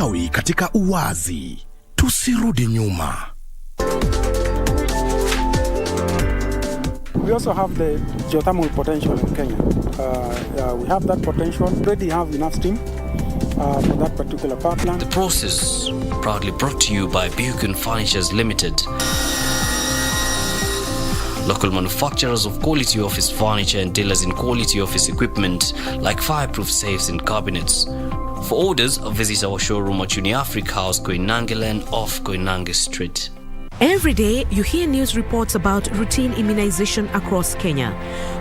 ustawi katika uwazi. Tusirudi nyuma. We also have the geothermal potential in Kenya. We have that potential. Already have enough steam for that particular power plant. The process proudly brought to you by Buchan Furnitures Limited. Local manufacturers of quality office furniture and dealers in quality office equipment like fireproof safes and cabinets. For orders, visit our showroom at Uniafric House, Koinange Lane off Koinange Street. Every day, you hear news reports about routine immunization across Kenya.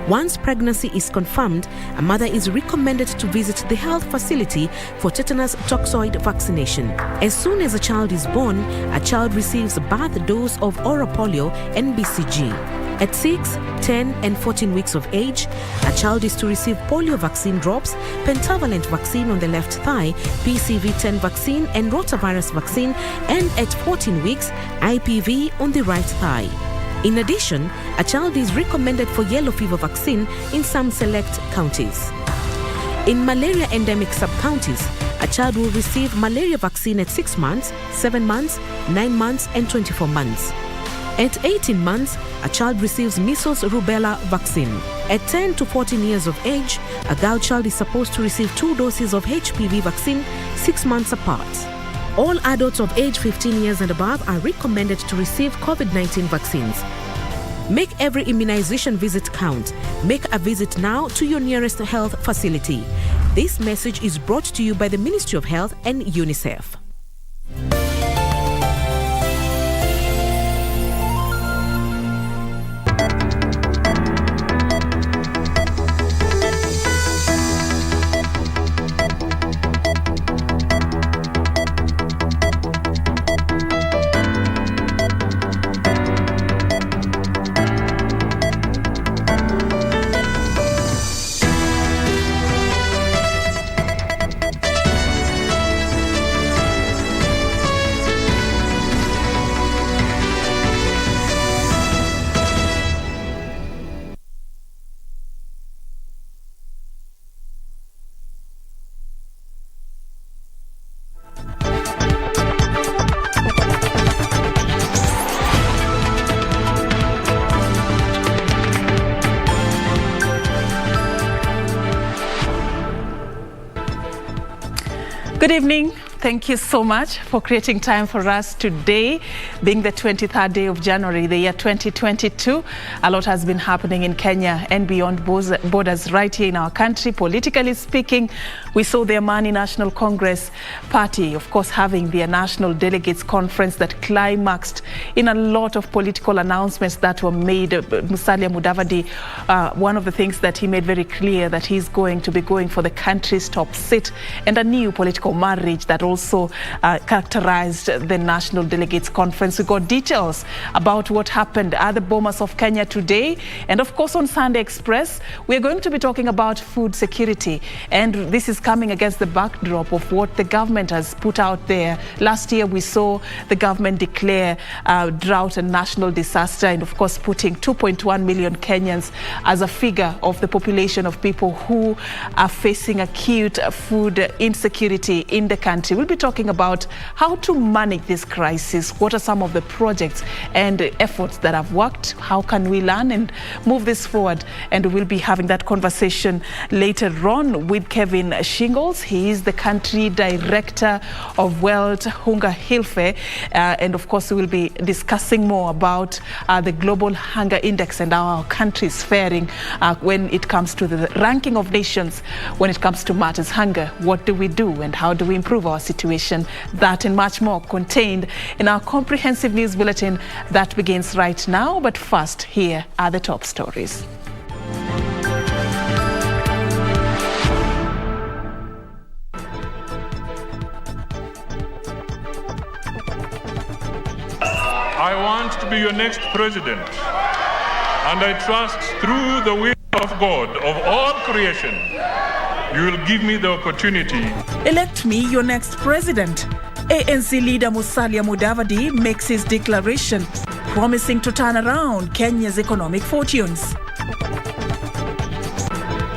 Once pregnancy is confirmed, a mother is recommended to visit the health facility for tetanus toxoid vaccination. As soon as a child is born, a child receives a birth dose of oral polio and BCG. At 6, 10, and 14 weeks of age, a child is to receive polio vaccine drops, pentavalent vaccine on the left thigh, PCV10 vaccine and rotavirus vaccine, and at 14 weeks, IPV on the right thigh. In addition, a child is recommended for yellow fever vaccine in some select counties. In malaria endemic sub-counties, a child will receive malaria vaccine at 6 months, 7 months, 9 months, and 24 months. At 18 months, a child receives measles rubella vaccine. At 10 to 14 years of age, a girl child is supposed to receive 2 doses of HPV vaccine 6 months apart. All adults of age 15 years and above are recommended to receive COVID-19 vaccines. Make every immunization visit count. Make a visit now to your nearest health facility. This message is brought to you by the Ministry of Health and UNICEF. Good evening. Thank you so much for creating time for us today, being the 23rd day of January, the year 2022. A lot has been happening in Kenya and beyond borders right here in our country. Politically speaking, we saw the Amani National Congress Party, of course, having their National Delegates Conference that climaxed in a lot of political announcements that were made. Musalia Mudavadi, one of the things that he made very clear that he's going to be going for the country's top seat, and a new political marriage that also characterized the National Delegates Conference. We got details about what happened at the Bomas of Kenya today. And of course, on Sunday Express, we're going to be talking about food security. And this is coming against the backdrop of what the government has put out there. Last year, we saw the government declare drought and national disaster, and of course, putting 2.1 million Kenyans as a figure of the population of people who are facing acute food insecurity in the country. We'll be talking about how to manage this crisis. What are some of the projects and efforts that have worked? How can we learn and move this forward? And we'll be having that conversation later on with Kevin Shingles. He is the country director of World Hunger Hilfe. And of course, we'll be discussing more about the Global Hunger Index and how our country is faring when it comes to the ranking of nations, when it comes to matters hunger. What do we do and how do we improve our situation? That and much more contained in our comprehensive news bulletin that begins right now. But first, here are the top stories. I want to be your next president, and I trust through the will of God of all creation, you will give me the opportunity. Elect me your next president. ANC leader Musalia Mudavadi makes his declaration, promising to turn around Kenya's economic fortunes.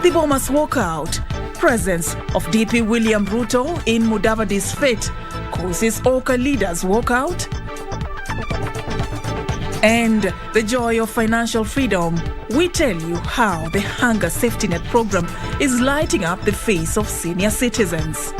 The Bomas walkout. Presence of DP William Ruto in Mudavadi's fate cause his ORCA leaders walk out? And the joy of financial freedom. We tell you how the Hunger Safety Net program is lighting up the face of senior citizens.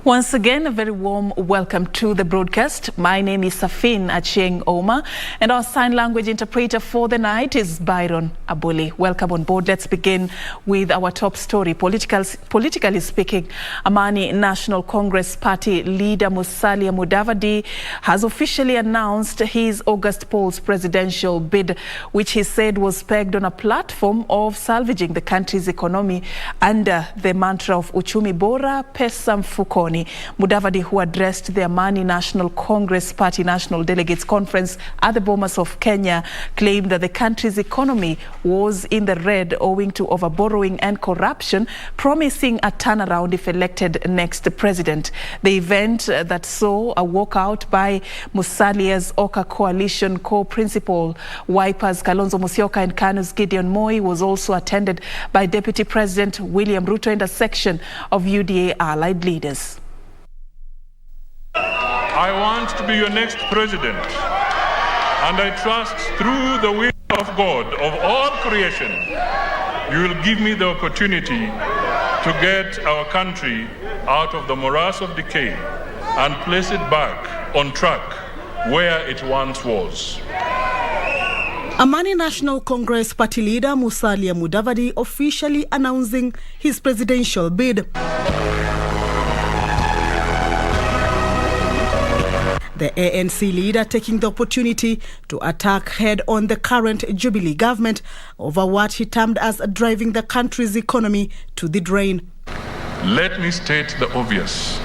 Once again, a very warm welcome to the broadcast. My name is Serfine Achieng'Ouma, and our sign language interpreter for the night is Byron Abuli. Welcome on board. Let's begin with our top story. Politically speaking, Amani National Congress Party leader Musalia Mudavadi has officially announced his August polls presidential bid, which he said was pegged on a platform of salvaging the country's economy under the mantra of Uchumi Bora, Pesa Mfukoni. Mudavadi, who addressed the Amani National Congress Party National Delegates Conference at the Bomas of Kenya, claimed that the country's economy was in the red owing to overborrowing and corruption, promising a turnaround if elected next president. The event that saw a walkout by Musalia's ORCA coalition co-principal Wipers Kalonzo Musyoka and KANU's Gideon Moi was also attended by Deputy President William Ruto and a section of UDA allied leaders. I want to be your next president, and I trust through the will of God of all creation, you will give me the opportunity to get our country out of the morass of decay and place it back on track where it once was. Amani National Congress Party leader Musalia Mudavadi officially announcing his presidential bid. The ANC leader taking the opportunity to attack head-on the current Jubilee government over what he termed as driving the country's economy to the drain. Let me state the obvious.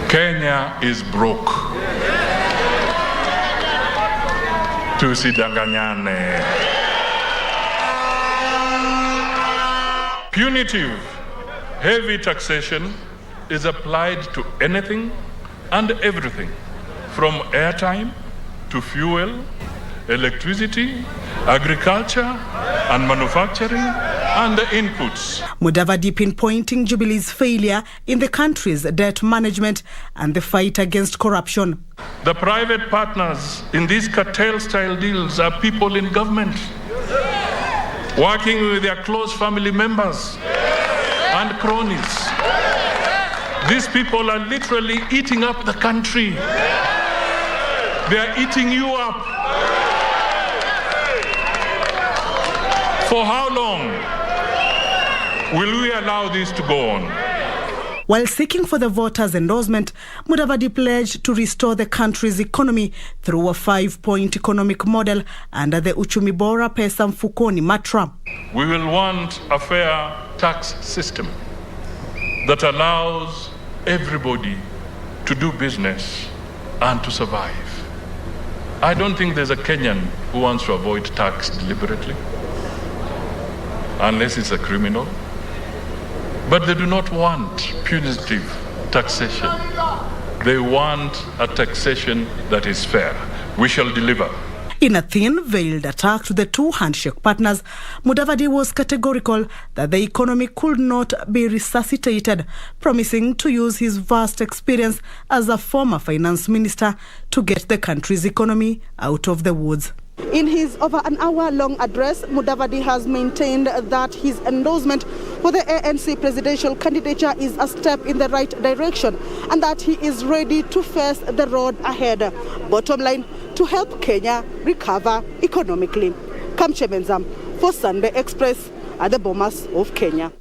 Kenya is broke. Tusidanganyane. Punitive, heavy taxation is applied to anything and everything, from airtime to fuel, electricity, agriculture and manufacturing, and the inputs. Mudavadi pinpointing Jubilee's failure in the country's debt management and the fight against corruption. The private partners in these cartel-style deals are people in government, working with their close family members and cronies. These people are literally eating up the country. They are eating you up. For how long will we allow this to go on? While seeking for the voters' endorsement, Mudavadi pledged to restore the country's economy through a 5-point economic model under the Uchumi Bora Pesa Mfukoni mantra. We will want a fair tax system that allows everybody to do business and to survive. I don't think there's a Kenyan who wants to avoid tax deliberately, unless it's a criminal. But they do not want punitive taxation. They want a taxation that is fair. We shall deliver. In a thin-veiled attack to the two handshake partners, Mudavadi was categorical that the economy could not be resuscitated, promising to use his vast experience as a former finance minister to get the country's economy out of the woods. In his over an hour-long address, Mudavadi has maintained that his endorsement for the ANC presidential candidature is a step in the right direction and that he is ready to face the road ahead. Bottom line, to help Kenya recover economically. Kamche Benzam for Sunday Express at the Bomas of Kenya.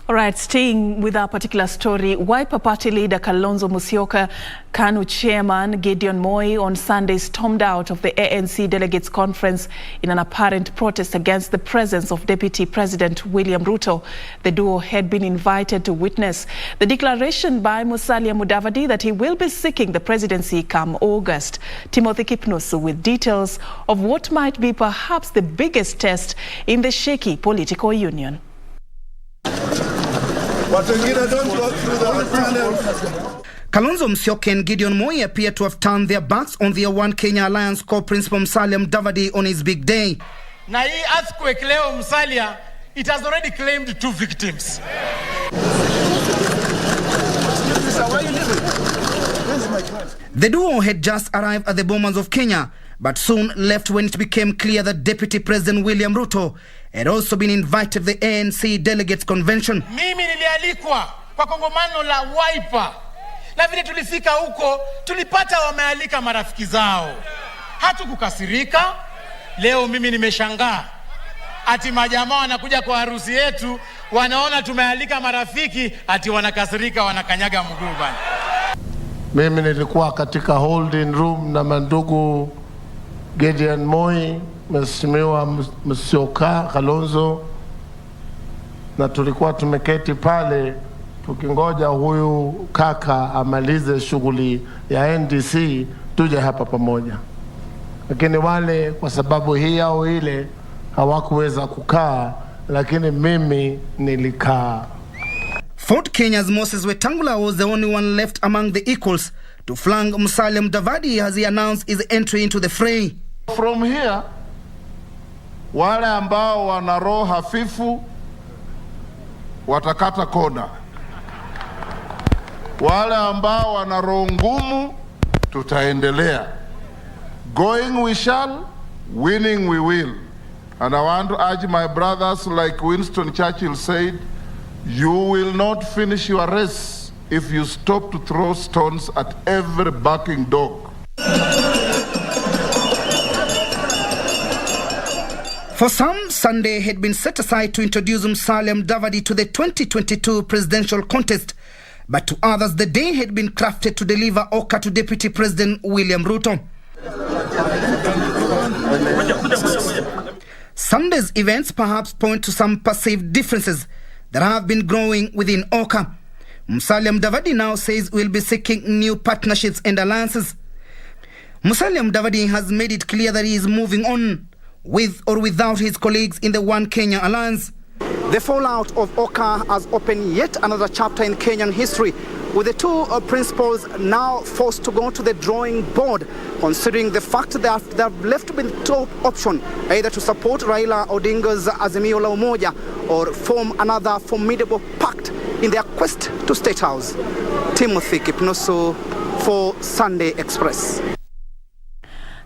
All right, staying with our particular story, Wiper Party leader Kalonzo Musyoka, KANU chairman Gideon Moi on Sunday stormed out of the ANC delegates conference in an apparent protest against the presence of Deputy President William Ruto. The duo had been invited to witness the declaration by Musalia Mudavadi that he will be seeking the presidency come August. Timothy Kipnusu with details of what might be perhaps the biggest test in the shaky political union. Kalonzo Musyoka and Gideon Moi appear to have turned their backs on their One Kenya Alliance co-principal Musalia Mudavadi on his big day. Na hii earthquake leo Musalia, it has already claimed 2 victims. The duo had just arrived at the Bomas of Kenya, but soon left when it became clear that Deputy President William Ruto had also been invited to the ANC Delegates Convention. Mimi nilialikwa kwa kongamano la Wiper. Na vile tulifika huko, tulipata wamealika marafiki zao. Hatukukasirika. Leo mimi nimeshangaa. Ati majamaa wanakuja kwa harusi yetu, wanaona tumealika marafiki, ati wanakasirika, wanakanyaga mguu bana. Mimi nilikuwa katika holding room na mandugu Gideon Moi, Mheshimiwa Musyoka, Kalonzo, na tulikuwa tumeketi pale tukingoja huyu kaka amalize shughuli ya NDC tuje hapa pamoja. Lakini wale kwa sababu hii au ile hawakuweza kukaa, lakini mimi nilikaa. Fort Kenya's Moses Wetangula was the only one left among the equals to flank Musalia Mudavadi as he announced his entry into the fray. From here, wale ambao wana roho hafifu watakata kona. Wale ambao wana roho ngumu tutaendelea. Going we shall, winning we will. And I want to urge my brothers, like Winston Churchill said, you will not finish your race if you stop to throw stones at every barking dog. For some, Sunday had been set aside to introduce Musalia Mudavadi to the 2022 presidential contest, but to others the day had been crafted to deliver ORCA to Deputy President William Ruto. Sunday's events perhaps point to some perceived differences that have been growing within ORCA. Musalia Mudavadi now says we'll be seeking new partnerships and alliances. Musalia Mudavadi has made it clear that he is moving on, with or without his colleagues in the One Kenya Alliance. The fallout of ORCA has opened yet another chapter in Kenyan history, with the two principals now forced to go to the drawing board, considering the fact that they have left with the top option, either to support Raila Odinga's Azimio la Umoja or form another formidable pact in their quest to State House. Timothy Kipnusu for Sunday Express.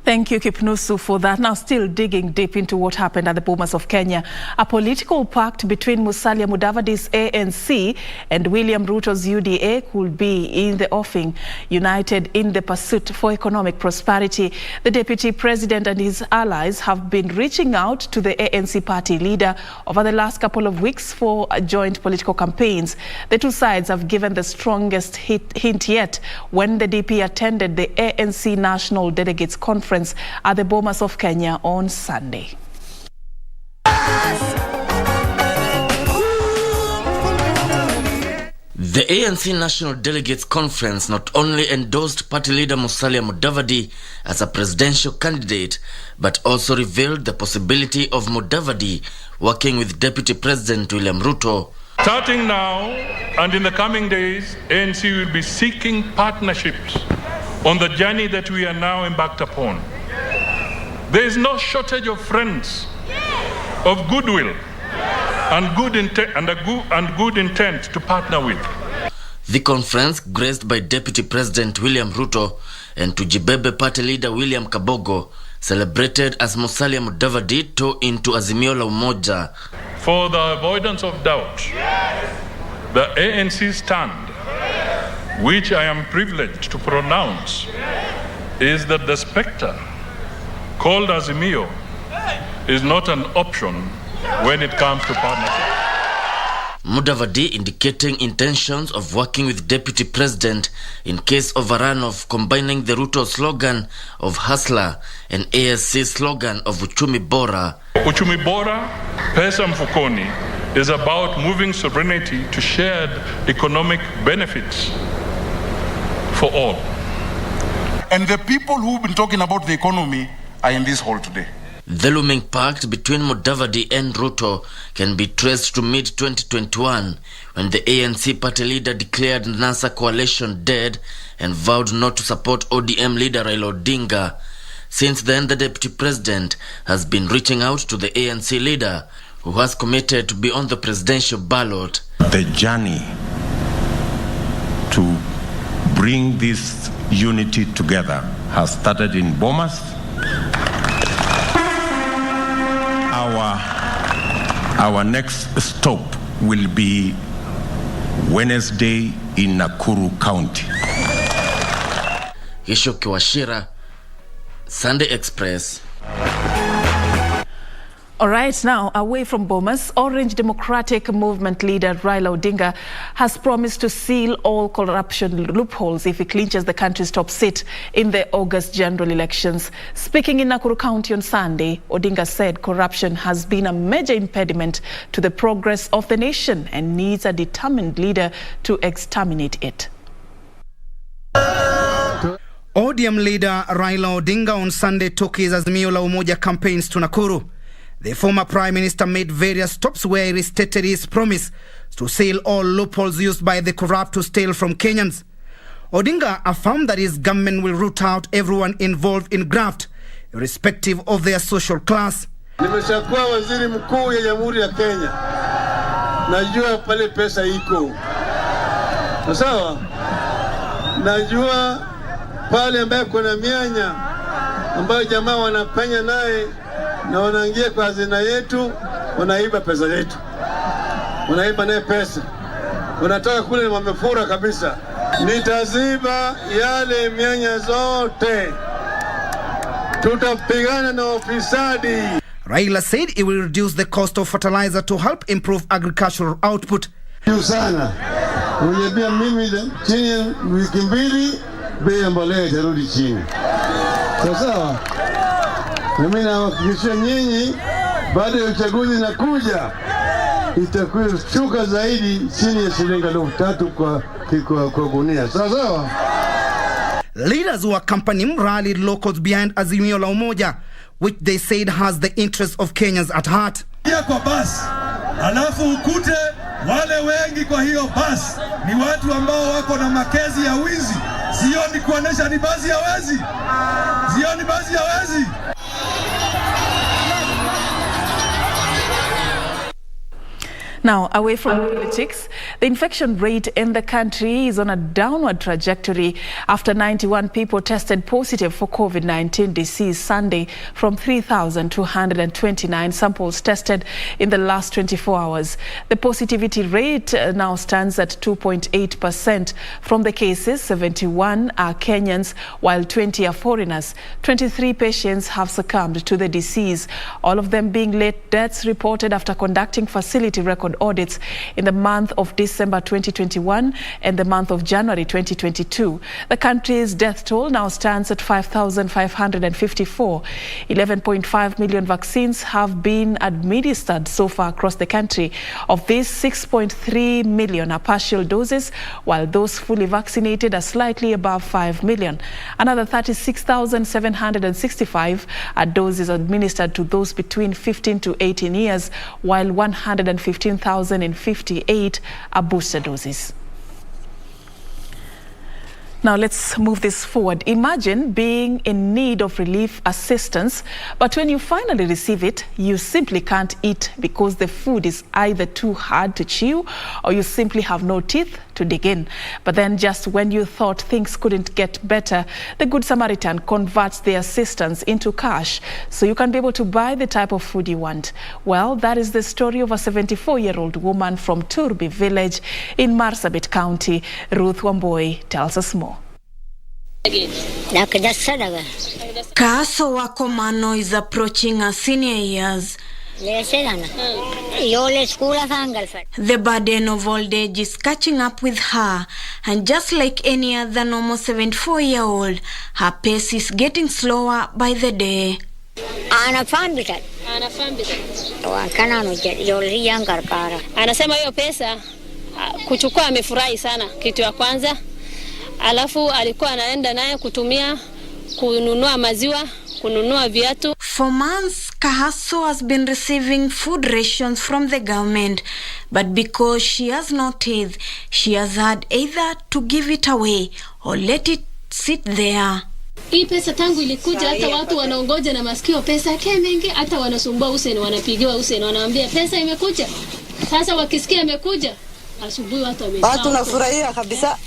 Thank you, Kipnusu, for that. Now, still digging deep into what happened at the Bomas of Kenya. A political pact between Musalia Mudavadi's ANC and William Ruto's UDA could be in the offing, united in the pursuit for economic prosperity. The deputy president and his allies have been reaching out to the ANC party leader over the last couple of weeks for joint political campaigns. The two sides have given the strongest hint yet when the DP attended the ANC National Delegates Conference at the Bomas of Kenya on Sunday. The ANC National Delegates Conference not only endorsed party leader Musalia Mudavadi as a presidential candidate, but also revealed the possibility of Mudavadi working with Deputy President William Ruto. Starting now and in the coming days, ANC will be seeking partnerships on the journey that we are now embarked upon. There is no shortage of friends, of goodwill, and good intent to partner with. The conference, graced by Deputy President William Ruto and Tujibebe party leader William Kabogo, celebrated as Musalia Mudavadi tore into Azimio la Umoja. For the avoidance of doubt, the ANC stand, which I am privileged to pronounce, is that the spectre called Azimio is not an option when it comes to partnership. Mudavadi indicating intentions of working with Deputy President in case of a runoff, combining the Ruto slogan of Hustler and ASC slogan of Uchumi Bora. Uchumi Bora, Pesa Mfukoni, is about moving sovereignty to shared economic benefits for all. And the people who've been talking about the economy are in this hall today. The looming pact between Mudavadi and Ruto can be traced to mid-2021 when the ANC party leader declared the NASA coalition dead and vowed not to support ODM leader Raila Odinga. Since then, the deputy president has been reaching out to the ANC leader, who has committed to be on the presidential ballot. The journey to bring this unity together has started in Bomas. Our next stop will be Wednesday in Nakuru County. Ishoki Washira, Sunday Express. All right, now away from Bomas, Orange Democratic Movement leader Raila Odinga has promised to seal all corruption loopholes if he clinches the country's top seat in the August general elections. Speaking in Nakuru County on Sunday, Odinga said corruption has been a major impediment to the progress of the nation and needs a determined leader to exterminate it. ODM leader Raila Odinga on Sunday took his Azimio la Umoja campaigns to Nakuru. The former Prime Minister made various stops where he restated his promise to seal all loopholes used by the corrupt to steal from Kenyans. Odinga affirmed that his government will root out everyone involved in graft, irrespective of their social class. Nimeshakuwa waziri mkuu ya Jamhuri ya Kenya. Najua pale pesa iko. Sawa? Najua pale ambaye kuna mianya ambayo jamaa wanapenya naye na wanaingia kwa hazina yetu, wanaiba pesa yetu. Wanaiba naye pesa. Wanataka kule wamefura kabisa. Nitaziba yale mianya zote. Tutapigana na ufisadi. Raila said he will reduce the cost of fertilizer to help improve agricultural output. Sana. Unajua mimi chini ya wiki mbili bei ya mbolea itarudi chini. Sawa? Mimi nawahakikishia nyinyi baada ya uchaguzi nakuja itakuwa shuka zaidi chini ya shilingi 3,000 kwa gunia. Sawa? Leaders who accompany him rallied locals behind Azimio la Umoja, which they said has the interests of Kenyans at heart. Kwa basi, alafu ukute wale wengi kwa hiyo basi ni watu ambao wako na makezi ya wizi. Sio ni kuonesha ni basi ya wezi. Sio ni basi ya wezi. Now, away from politics, the infection rate in the country is on a downward trajectory after 91 people tested positive for COVID-19 disease Sunday from 3,229 samples tested in the last 24 hours. The positivity rate now stands at 2.8%. From the cases, 71 are Kenyans, while 20 are foreigners. 23 patients have succumbed to the disease, all of them being late deaths reported after conducting facility record audits in the month of December 2021 and the month of January 2022. The country's death toll now stands at 5,554. 11.5 million vaccines have been administered so far across the country. Of these, 6.3 million are partial doses, while those fully vaccinated are slightly above 5 million. Another 36,765 are doses administered to those between 15 to 18 years, while 115,058 are booster doses. Now let's move this forward. Imagine being in need of relief assistance, but when you finally receive it, you simply can't eat because the food is either too hard to chew or you simply have no teeth to dig in. But then just when you thought things couldn't get better, the Good Samaritan converts the assistance into cash so you can be able to buy the type of food you want. Well, that is the story of a 74-year-old woman from Turbi village in Marsabit County. Ruth Wamboi tells us more. Kaso Wakomano is approaching her senior years. The burden of old age is catching up with her, and just like any other normal 74-year-old, her pace is getting slower by the day. Anasema hiyo pesa kuchukua amefurahi sana, kitu ya kwanza. Alafu alikuwa anaenda naye kutumia kununua maziwa kununua viatu. For months, Kahaso has been receiving food rations from the government, but because she has no teeth, she has had either to give it away or let it sit there. Hii pesa tangu ilikuja hata watu wanaongoja na masikio pesa yake mengi, hata wanasumbua useni, wanapigiwa useni, wanaambia pesa imekuja. Sasa wakisikia imekuja, asubuhi watu wamekaa. Watu nafurahia kabisa.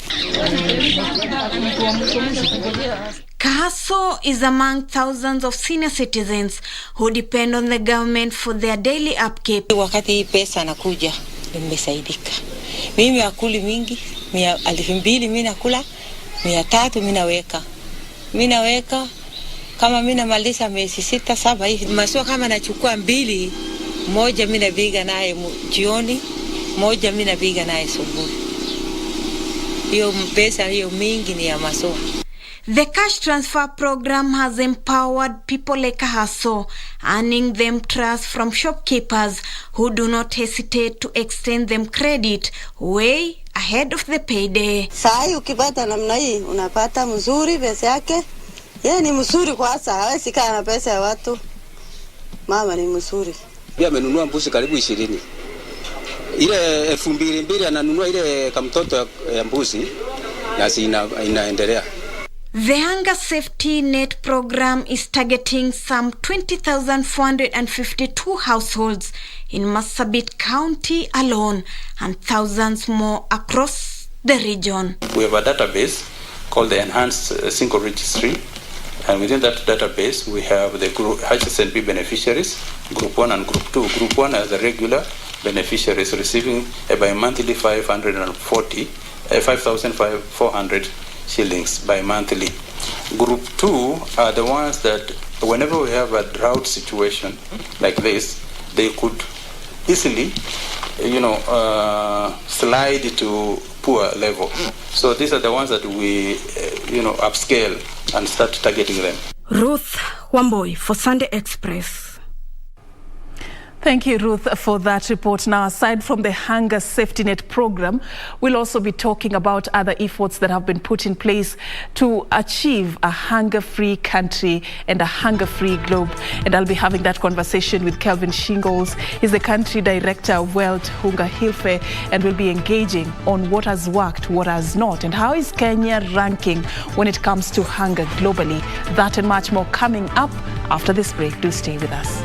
Kahaso is among thousands of senior citizens who depend on the government for their daily upkeep. Wakati hii pesa nakuja, nimesaidika. Mimi akuli mingi, 2,000 mimi nakula, 300 mimi naweka. Kama mimi namaliza miezi 6-7 hivi, maswa kama nachukua 2, moja mimi nabiga naye jioni, moja mimi nabiga naye asubuhi. Hiyo pesa hiyo mingi ni ya maswa. The cash transfer program has empowered people like Kahaso, earning them trust from shopkeepers who do not hesitate to extend them credit way ahead of the payday. Sai ukipata namna hii unapata mzuri pesa yake. Yeye ni mzuri kwa sasa, hawezi kaa na pesa ya watu. Mama ni mzuri. Pia amenunua mbuzi karibu 20. Ile 2,200 ananunua ile kamtoto ya mbuzi na inaendelea. The Hunger Safety Net program is targeting some 20,452 households in Marsabit County alone and thousands more across the region. We have a database called the Enhanced Single Registry, and within that database we have the group HSNP beneficiaries, Group 1 and Group 2. Group 1 are the regular beneficiaries receiving a bi-monthly 5,400 shillings bi-monthly. Group 2 are the ones that whenever we have a drought situation like this, they could easily, slide to poor level. So these are the ones that we, upscale and start targeting them. Ruth Wamboi for Sunday Express. Thank you, Ruth, for that report. Now, aside from the Hunger Safety Net program, we'll also be talking about other efforts that have been put in place to achieve a hunger-free country and a hunger-free globe. And I'll be having that conversation with Kelvin Shingles. He's the country director of World Hunger Hilfe, and we'll be engaging on what has worked, what has not, and how is Kenya ranking when it comes to hunger globally. That and much more coming up after this break. Do stay with us.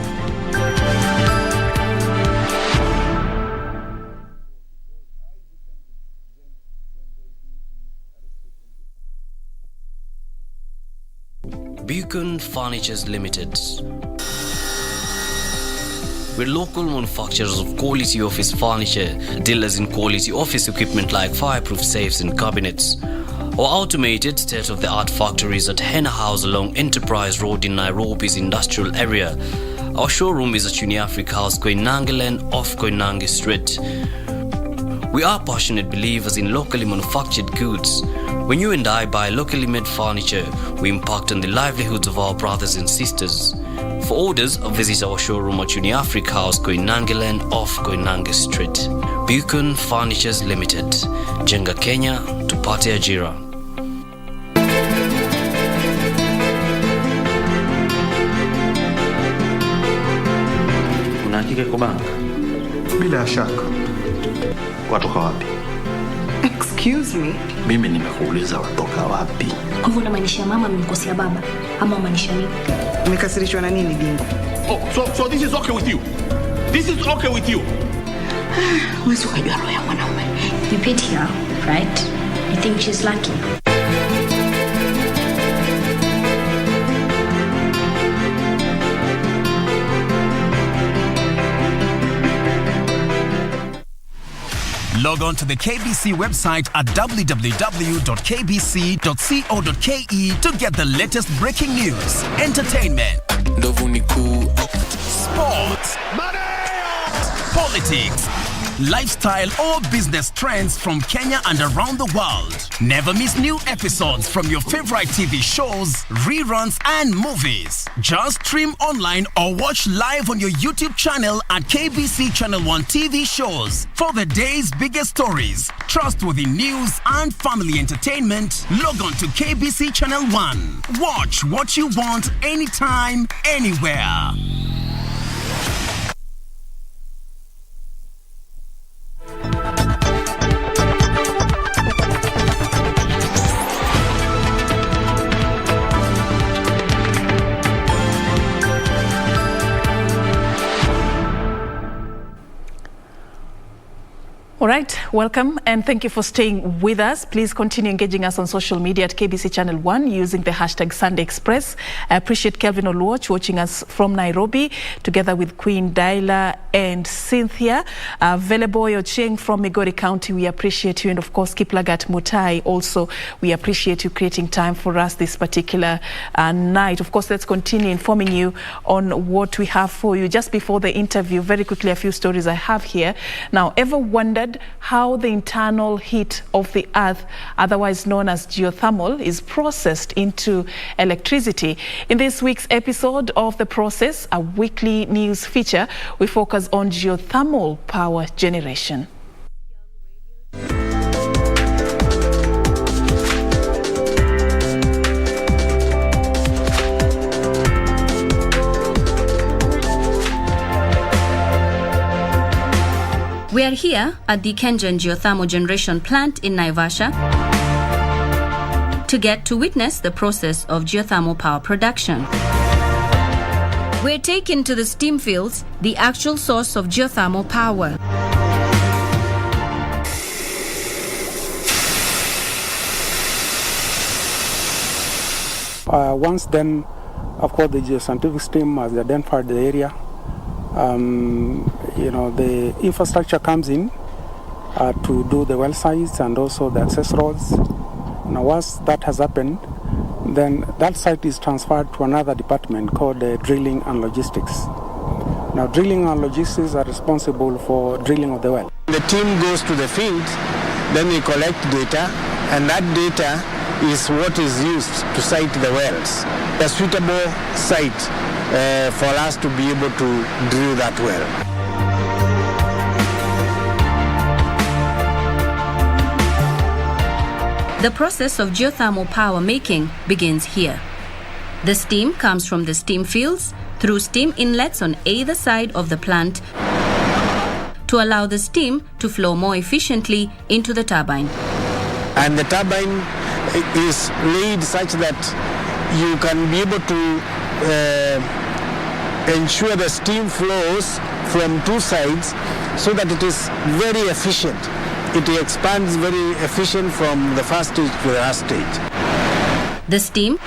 Beacon Furnitures Limited. We're local manufacturers of quality office furniture, dealers in quality office equipment like fireproof safes and cabinets. Our automated state-of-the-art factories at Henna House along Enterprise Road in Nairobi's industrial area. Our showroom is at Uniafrica House, Koinange Lane off Koinange Street. We are passionate believers in locally manufactured goods. When you and I buy locally made furniture, we impact on the livelihoods of our brothers and sisters. For orders, visit our showroom at Uniafrica House, Koinange Lane off Koinange Street. Beacon Furnitures Limited. Jenga Kenya, tupate ajira. Una hakika kwa banka? Bila shaka. Watoka wapi? Excuse me? Mimi nimekuuliza watoka wapi? Kwa hivyo unamaanisha mama amemkosea baba ama unamaanisha nini? Umekasirishwa na nini bingo? Oh, so this is okay with you? This is okay with you? Wewe ukajua roho ya mwanaume. You pity her, right? You think she's lucky? Log on to the KBC website at www.kbc.co.ke to get the latest breaking news, entertainment, sports, politics, lifestyle, or business trends from Kenya and around the world. Never miss new episodes from your favorite TV shows, reruns, and movies. Just stream online or watch live on your YouTube channel at KBC Channel 1 TV shows. For the day's biggest stories, trustworthy news, and family entertainment, log on to KBC Channel 1. Watch what you want anytime, anywhere. All right, welcome and thank you for staying with us. Please continue engaging us on social media at KBC Channel 1 using the hashtag Sunday Express. I appreciate Kelvin Oluoch watching us from Nairobi together with Queen Daila and Cynthia. Veleboy Ochieng from Migori County, we appreciate you. And of course, Kiplagat Mutai also, we appreciate you creating time for us this particular night. Of course, let's continue informing you on what we have for you. Just before the interview, very quickly, a few stories I have here. Now, ever wondered how the internal heat of the earth, otherwise known as geothermal, is processed into electricity? In this week's episode of The Process, a weekly news feature, we focus on geothermal power generation. We are here at the Kengen Geothermal Generation Plant in Naivasha to get to witness the process of geothermal power production. We're taken to the steam fields, the actual source of geothermal power. Once then, of course, the geoscientific team has identified the area. The infrastructure comes in to do the well sites and also the access roads. Now, once that has happened, then that site is transferred to another department called drilling and logistics. Now, drilling and logistics are responsible for drilling of the well. The team goes to the field, then we collect data, and that data is what is used to site the wells. A suitable site for us to be able to drill that well. The process of geothermal power making begins here. The steam comes from the steam fields through steam inlets on either side of the plant to allow the steam to flow more efficiently into the turbine. And the turbine is laid such that you can be able to ensure the steam flows from two sides so that it is very efficient. It expands very efficient from the first stage to the last stage. The steam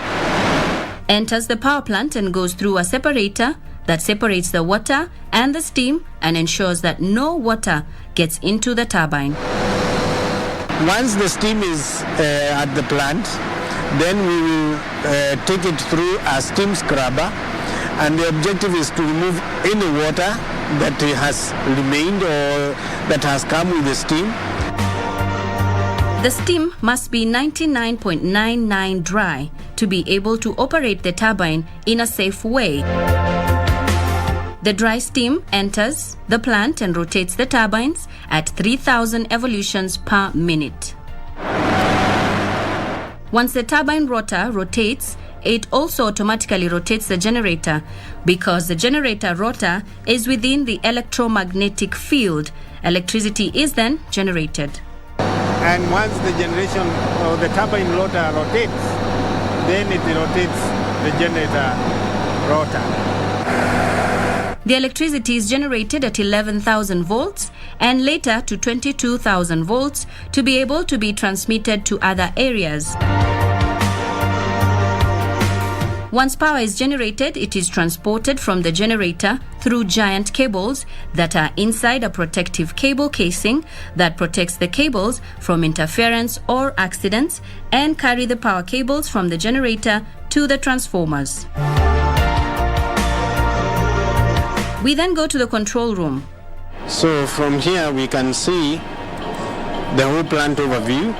enters the power plant and goes through a separator that separates the water and the steam and ensures that no water gets into the turbine. Once the steam is at the plant, then we will take it through a steam scrubber, and the objective is to remove any water that has remained or that has come with the steam. The steam must be 99.99 dry to be able to operate the turbine in a safe way. The dry steam enters the plant and rotates the turbines at 3,000 evolutions per minute. Once the turbine rotor rotates, it also automatically rotates the generator because the generator rotor is within the electromagnetic field. Electricity is then generated. And once the generation or the turbine rotor rotates, then it rotates the generator rotor. The electricity is generated at 11,000 volts and later to 22,000 volts to be able to be transmitted to other areas. Once power is generated, it is transported from the generator through giant cables that are inside a protective cable casing that protects the cables from interference or accidents and carry the power cables from the generator to the transformers. We then go to the control room. So from here we can see the whole plant overview.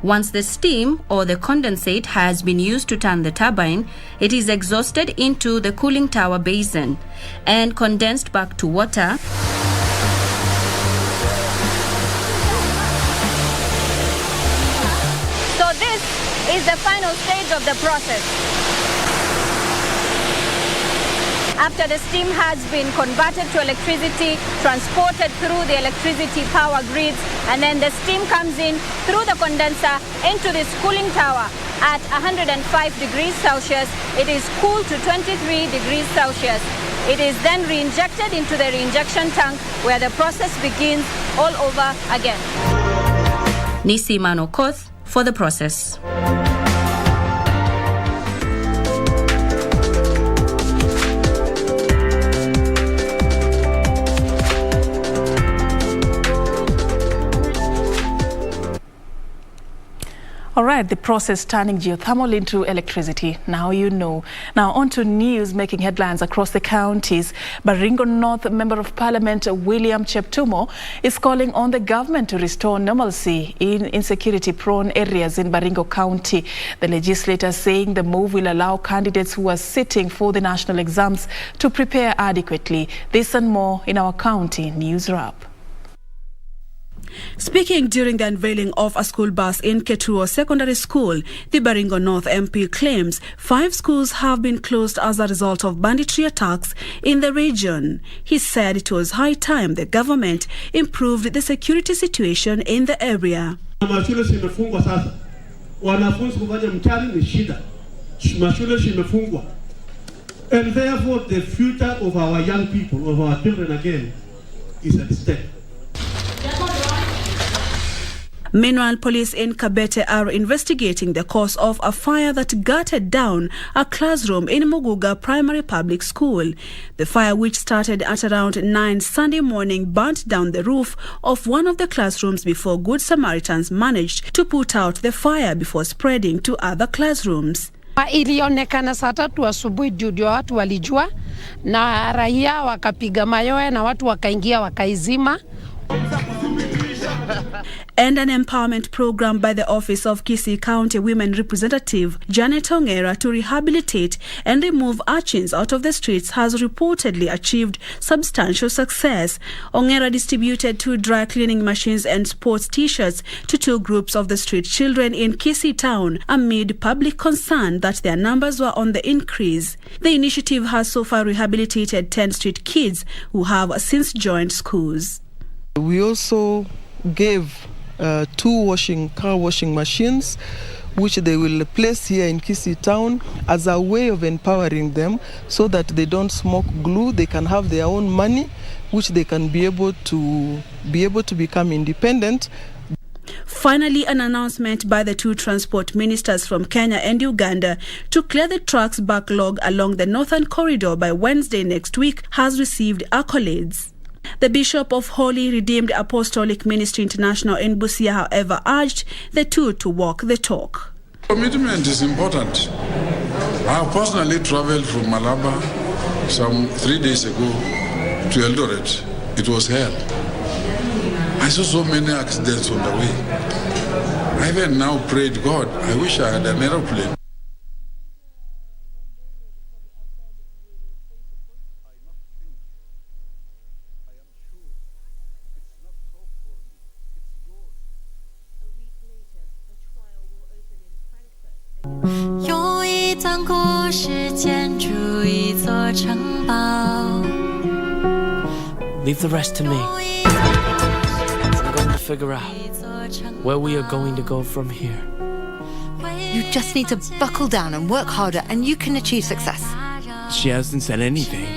Once the steam or the condensate has been used to turn the turbine, it is exhausted into the cooling tower basin and condensed back to water. So this is the final stage of the process. After the steam has been converted to electricity, transported through the electricity power grids, and then the steam comes in through the condenser into this cooling tower at 105 degrees Celsius. It is cooled to 23 degrees Celsius. It is then re-injected into the reinjection tank where the process begins all over again. Nisi Manokoth for the process. All right, the process turning geothermal into electricity. Now you know. Now on to news making headlines across the counties. Baringo North Member of Parliament William Cheptumo is calling on the government to restore normalcy in insecurity-prone areas in Baringo County. The legislator saying the move will allow candidates who are sitting for the national exams to prepare adequately. This and more in our county news wrap. Speaking during the unveiling of a school bus in Ketuo Secondary School, the Baringo North MP claims 5 schools have been closed as a result of banditry attacks in the region. He said it was high time the government improved the security situation in the area. Mashule zimefungwa sasa. Wanafunzi kufanya mtihani ni shida. Mashule zimefungwa. And therefore the future of our young people, of our children again, is at stake. Meanwhile, police in Kabete are investigating the cause of a fire that gutted down a classroom in Muguga Primary Public School. The fire, which started at around 9 Sunday morning, burnt down the roof of one of the classrooms before Good Samaritans managed to put out the fire before spreading to other classrooms. Ilionekana saa 3 asubuhi ndio watu walijua na raia wakapiga mayowe na watu wakaingia wakaizima. And an empowerment program by the Office of Kisii County Women Representative Janet Ongera to rehabilitate and remove urchins out of the streets has reportedly achieved substantial success. Ongera distributed 2 dry cleaning machines and sports t-shirts to 2 groups of the street children in Kisii town amid public concern that their numbers were on the increase. The initiative has so far rehabilitated 10 street kids who have since joined schools. We also gave 2 car washing machines, which they will place here in Kisii town as a way of empowering them so that they don't smoke glue. They can have their own money, which they can be able to become independent. Finally, an announcement by the 2 transport ministers from Kenya and Uganda to clear the trucks backlog along the Northern Corridor by Wednesday next week has received accolades. The Bishop of Holy Redeemed Apostolic Ministry International in Busia, however, urged the 2 to walk the talk. Commitment is important. I personally traveled from Malaba some 3 days ago to Eldoret. It was hell. I saw so many accidents on the way. I even now prayed, God, I wish I had an aeroplane. Leave the rest to me. I'm going to figure out where we are going to go from here. You just need to buckle down and work harder and you can achieve success. She hasn't said anything,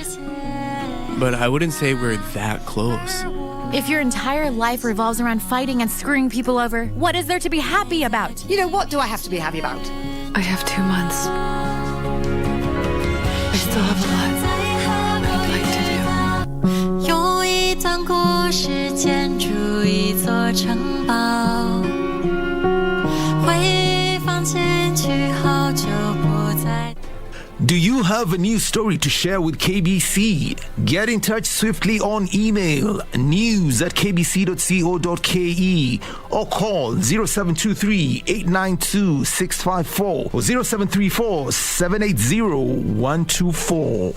but I wouldn't say we're that close. If your entire life revolves around fighting and screwing people over, what is there to be happy about? You know, what do I have to be happy about? I have 2 months. I still have a lot I'd like to do. 用一段故事建筑一座城堡，会放进去好久不再。 Do you you have a news story to share with KBC? Get in touch swiftly on email news@kbc.co.ke or call 0723 892 654 or 0734 780 124.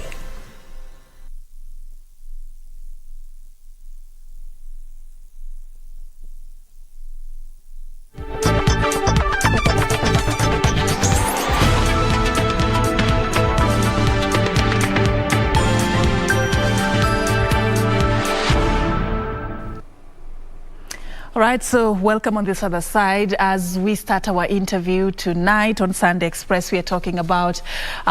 All right, so welcome on this other side. As we start our interview tonight on Sunday Express, we are talking about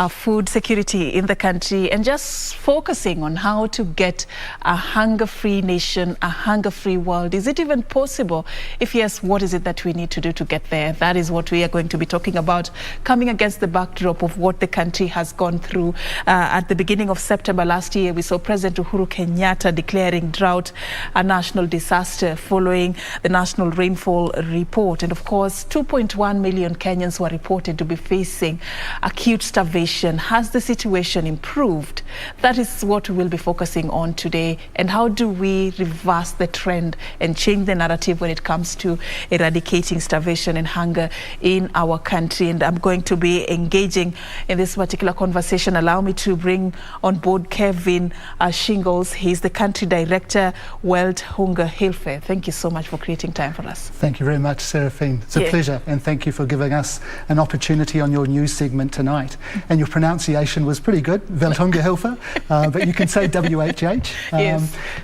food security in the country and just focusing on how to get a hunger-free nation, a hunger-free world. Is it even possible? If yes, what is it that we need to do to get there? That is what we are going to be talking about, coming against the backdrop of what the country has gone through. At the beginning of September last year, we saw President Uhuru Kenyatta declaring drought a national disaster following the National Rainfall Report. And of course, 2.1 million Kenyans were reported to be facing acute starvation. Has the situation improved? That is what we will be focusing on today. And how do we reverse the trend and change the narrative when it comes to eradicating starvation and hunger in our country? And I'm going to be engaging in this particular conversation. Allow me to bring on board Kevin Shingles. He's the Country Director, World Hunger Hilfe. Thank you so much for creating time for us. Thank you very much, Serfine. It's a pleasure, and thank you for giving us an opportunity on your news segment tonight. And your pronunciation was pretty good, Welthunga Hilfe, but you can say WHH.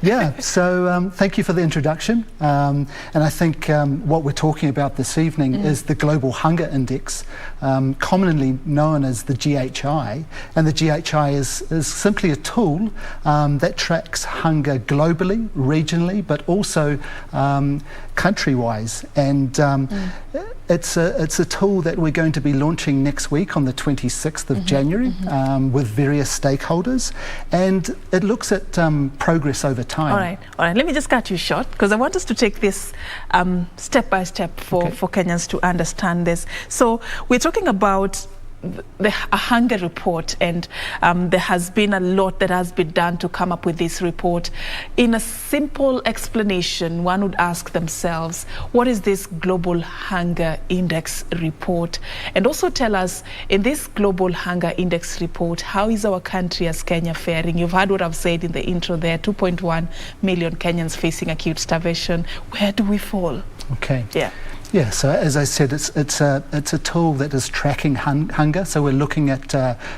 Yeah, so thank you for the introduction. And I think what we're talking about this evening is the Global Hunger Index, commonly known as the GHI. And the GHI is simply a tool that tracks hunger globally, regionally, but also country-wise, and it's a tool that we're going to be launching next week on the 26th of January with various stakeholders, and it looks at progress over time. All right. Let me just cut you short because I want us to take this step by step for Kenyans to understand this. So we're talking about a hunger report, and there has been a lot that has been done to come up with this report. In a simple explanation, one would ask themselves, what is this Global Hunger Index report? And also tell us, in this Global Hunger Index report, how is our country as Kenya faring? You've heard what I've said in the intro there, 2.1 million Kenyans facing acute starvation. Where do we fall? Okay. Yeah, so as I said, it's a tool that is tracking hunger. So we're looking at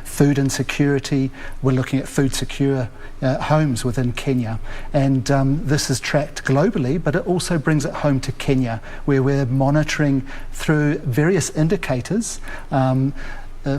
food insecurity, we're looking at food secure homes within Kenya. And this is tracked globally, but it also brings it home to Kenya, where we're monitoring through various indicators.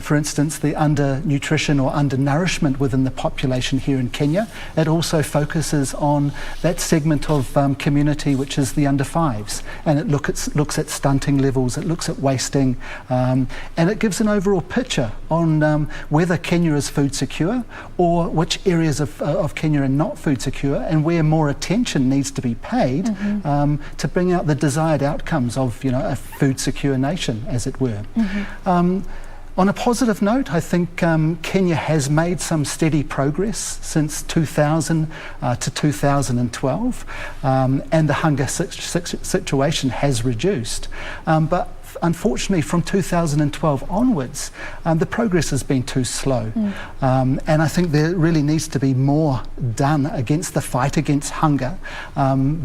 For instance, the undernutrition or undernourishment within the population here in Kenya. It also focuses on that segment of community which is the under fives, and it looks at stunting levels, it looks at wasting, and it gives an overall picture on whether Kenya is food secure or which areas of Kenya are not food secure, and where more attention needs to be paid to bring out the desired outcomes of a food secure nation, as it were. On a positive note, I think Kenya has made some steady progress since 2000 to 2012, and the hunger situation has reduced. But unfortunately, from 2012 onwards, the progress has been too slow. And I think there really needs to be more done against the fight against hunger,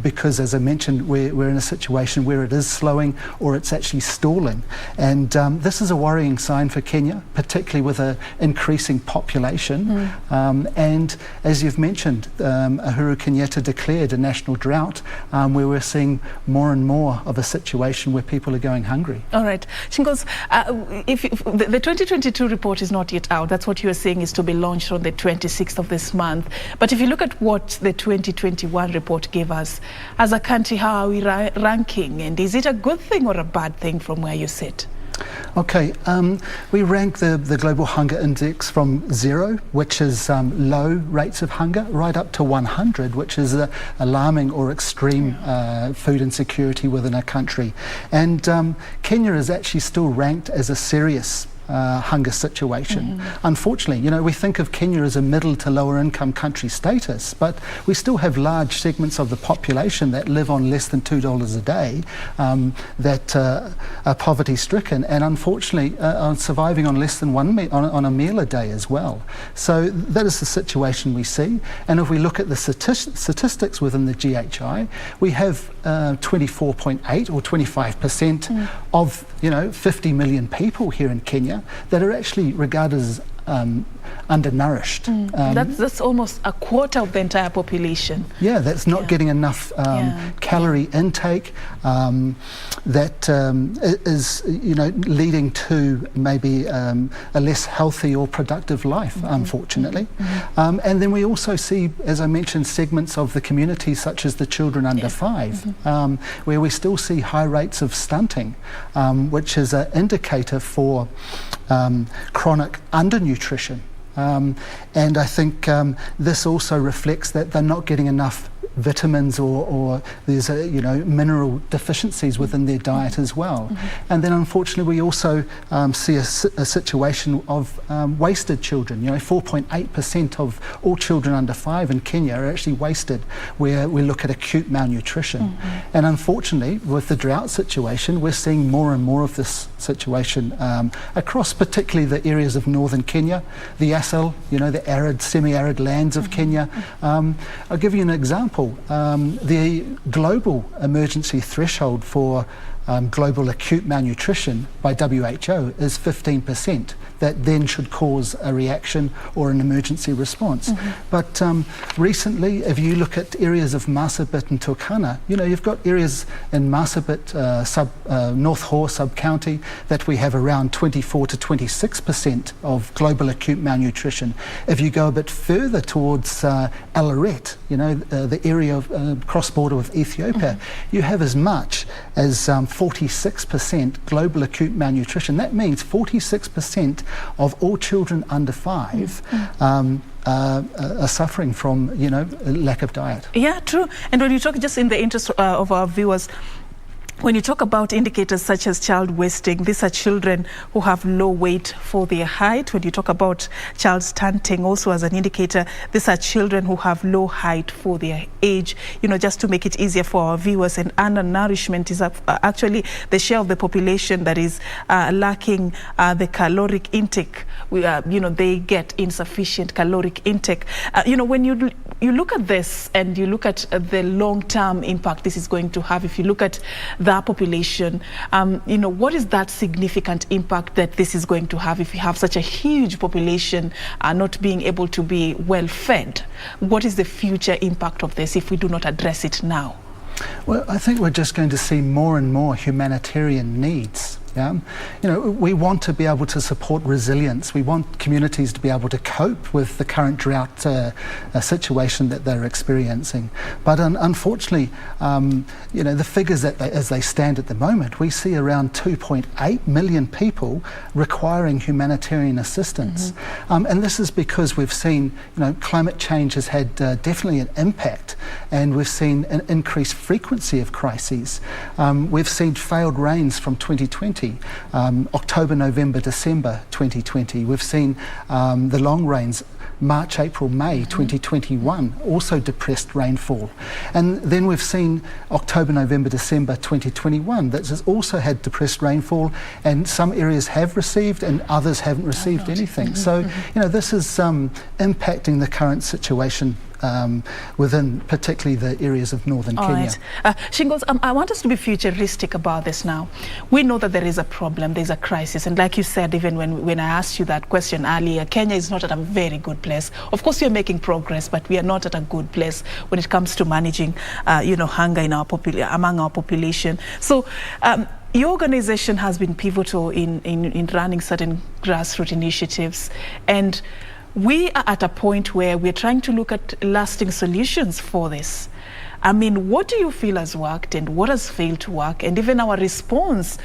because, as I mentioned, we're in a situation where it is slowing or it's actually stalling. And this is a worrying sign for Kenya, particularly with an increasing population. And as you've mentioned, Uhuru Kenyatta declared a national drought, where we're seeing more and more of a situation where people are going hungry. All right. Shingles, the 2022 report is not yet out. That's what you are saying is to be launched on the 26th of this month. But if you look at what the 2021 report gave us, as a country, how are we ranking? And is it a good thing or a bad thing from where you sit? Okay, we rank the Global Hunger Index from 0, which is low rates of hunger, right up to 100, which is alarming or extreme food insecurity within a country. And Kenya is actually still ranked as a serious hunger situation. Unfortunately, we think of Kenya as a middle to lower income country status, but we still have large segments of the population that live on less than $2 a day, that are poverty stricken, and unfortunately are surviving on less than on a meal a day as well. So that is the situation we see. And if we look at the statistics within the GHI, we have 24.8 or 25% of 50 million people here in Kenya that are actually regarded as undernourished. That's almost a quarter of the entire population. Yeah, that's not getting enough calorie intake. That is, leading to maybe a less healthy or productive life, unfortunately. And then we also see, as I mentioned, segments of the community, such as the children under 5, where we still see high rates of stunting, which is an indicator for chronic undernutrition. And I think this also reflects that they're not getting enough vitamins or there's mineral deficiencies within their diet as well. And then unfortunately we also see a situation of wasted children. 4.8% of all children under 5 in Kenya are actually wasted, where we look at acute malnutrition. And unfortunately with the drought situation, we're seeing more and more of this situation across particularly the areas of northern Kenya, the ASL, the arid, semi-arid lands of Kenya. I'll give you an example. The global emergency threshold for global acute malnutrition by WHO is 15%. That then should cause a reaction or an emergency response. But recently, if you look at areas of Marsabit and Turkana, you've got areas in Marsabit, North Hore sub-county, that we have around 24 to 26% of global acute malnutrition. If you go a bit further towards Alaret, the area of cross-border with Ethiopia, you have as much as 46% global acute malnutrition. That means 46% of all children under 5 are suffering from, lack of diet. Yeah, true. And when you talk, just in the interest of our viewers, when you talk about indicators such as child wasting, these are children who have low weight for their height. When you talk about child stunting, also as an indicator, these are children who have low height for their age. Just to make it easier for our viewers, and undernourishment is actually the share of the population that is lacking the caloric intake. They get insufficient caloric intake. When you look at this and you look at the long-term impact this is going to have, if you look at that population, what is that significant impact that this is going to have if you have such a huge population not being able to be well fed? What is the future impact of this if we do not address it now? Well, I think we're just going to see more and more humanitarian needs. We want to be able to support resilience. We want communities to be able to cope with the current drought situation that they're experiencing. But unfortunately, the figures as they stand at the moment, we see around 2.8 million people requiring humanitarian assistance. And this is because we've seen, climate change has had definitely an impact, and we've seen an increased frequency of crises. We've seen failed rains from 2020. October, November, December 2020. We've seen the long rains, March, April, May 2021, also depressed rainfall. And then we've seen October, November, December 2021 that has also had depressed rainfall, and some areas have received and others haven't received anything. So, this is impacting the current situation within particularly the areas of northern Kenya. Shingles, I want us to be futuristic about this now. We know that there is a problem, there's a crisis, and like you said, even when I asked you that question earlier, Kenya is not at a very good place. Of course, we are making progress, but we are not at a good place when it comes to managing, hunger in among our population. So, your organization has been pivotal in running certain grassroots initiatives, and we are at a point where we're trying to look at lasting solutions for this. I mean, what do you feel has worked and what has failed to work? And even our response,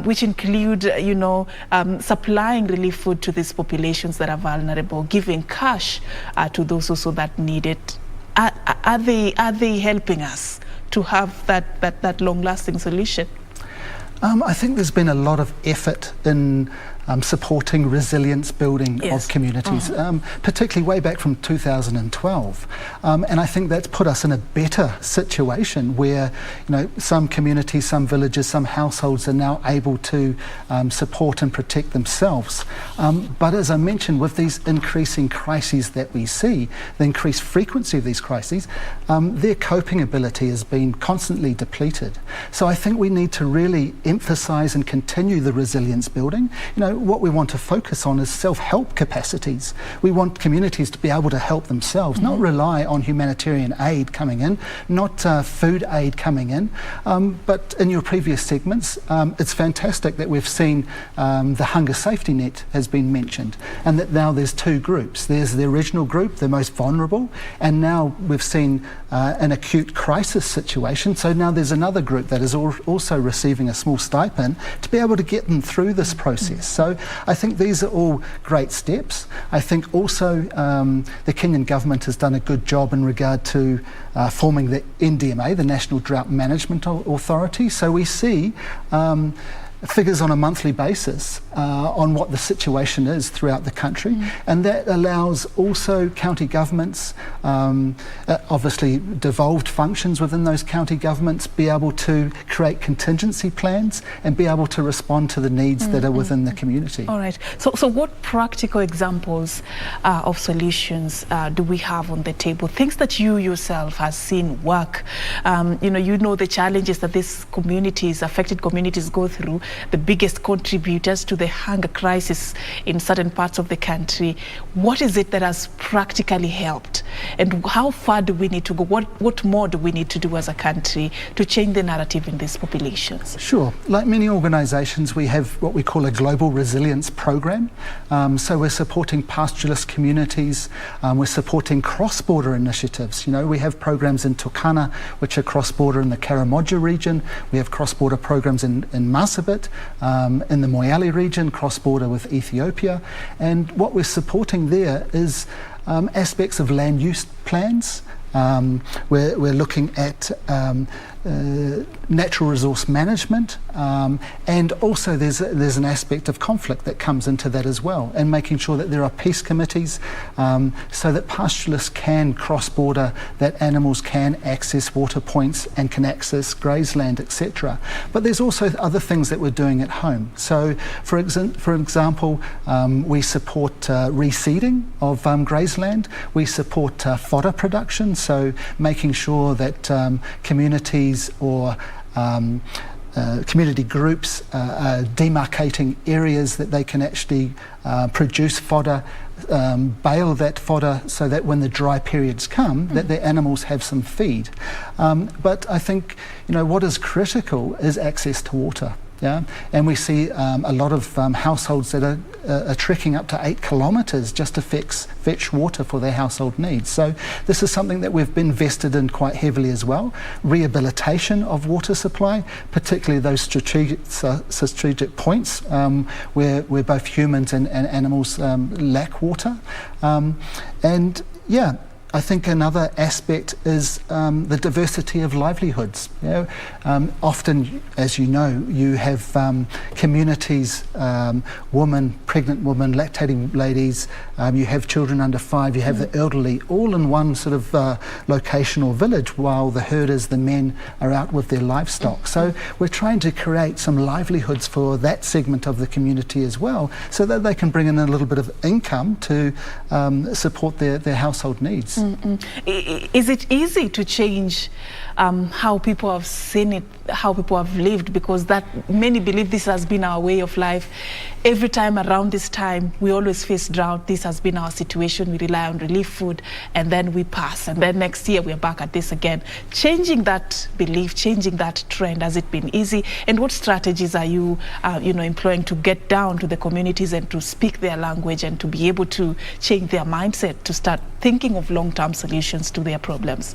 which include, supplying relief food to these populations that are vulnerable, giving cash to those also that need it. Are they helping us to have that long-lasting solution? I think there's been a lot of effort in supporting resilience building Yes. of communities, particularly way back from 2012. And I think that's put us in a better situation where, some communities, some villages, some households are now able to support and protect themselves. But as I mentioned, with these increasing crises that we see, the increased frequency of these crises, their coping ability has been constantly depleted. So I think we need to really emphasise and continue the resilience building. What we want to focus on is self-help capacities. We want communities to be able to help themselves, not rely on humanitarian aid coming in, not food aid coming in. But in your previous segments, it's fantastic that we've seen the hunger safety net has been mentioned, and that now there's two groups. There's the original group, the most vulnerable, and now we've seen an acute crisis situation. So now there's another group that is also receiving a small stipend to be able to get them through this process. So I think these are all great steps. I think also the Kenyan government has done a good job in regard to forming the NDMA, the National Drought Management Authority. So we see figures on a monthly basis on what the situation is throughout the country, and that allows also county governments, obviously devolved functions within those county governments, be able to create contingency plans and be able to respond to the needs that are within the community. All right. So what practical examples of solutions do we have on the table? Things that you yourself have seen work. The challenges that these communities, affected communities, go through. The biggest contributors to the hunger crisis in certain parts of the country. What is it that has practically helped? And how far do we need to go? What more do we need to do as a country to change the narrative in these populations? Sure. Like many organisations, we have what we call a global resilience program. So we're supporting pastoralist communities. We're supporting cross-border initiatives. We have programs in Turkana, which are cross-border in the Karamoja region. We have cross-border programs in Marsabit, in the Moyale region, cross-border with Ethiopia. And what we're supporting there is aspects of land use plans. We're looking at natural resource management, and also there's an aspect of conflict that comes into that as well, and making sure that there are peace committees so that pastoralists can cross-border, that animals can access water points and can access grazeland, etc. But there's also other things that we're doing at home. So for example, we support reseeding of grazeland. We support fodder production, so making sure that communities or community groups demarcating areas that they can actually produce fodder, bale that fodder so that when the dry periods come, that their animals have some feed. But I think, what is critical is access to water. Yeah, and we see a lot of households that are trekking up to 8 kilometres just to fetch water for their household needs. So this is something that we've been invested in quite heavily as well. Rehabilitation of water supply, particularly those strategic points where both humans and animals lack water. I think another aspect is the diversity of livelihoods. Often, as you know, you have communities, pregnant women, lactating ladies, you have children under 5, you have the elderly, all in one sort of location or village, while the herders, the men, are out with their livestock. So we're trying to create some livelihoods for that segment of the community as well, so that they can bring in a little bit of income to support their household needs. Is it easy to change how people have seen it, how people have lived? Because many believe this has been our way of life. Every time around this time, we always face drought. This has been our situation. We rely on relief food, and then we pass. And then next year, we're back at this again. Changing that belief, changing that trend, has it been easy? And what strategies are you, employing to get down to the communities and to speak their language and to be able to change their mindset, to start thinking of long-term solutions to their problems?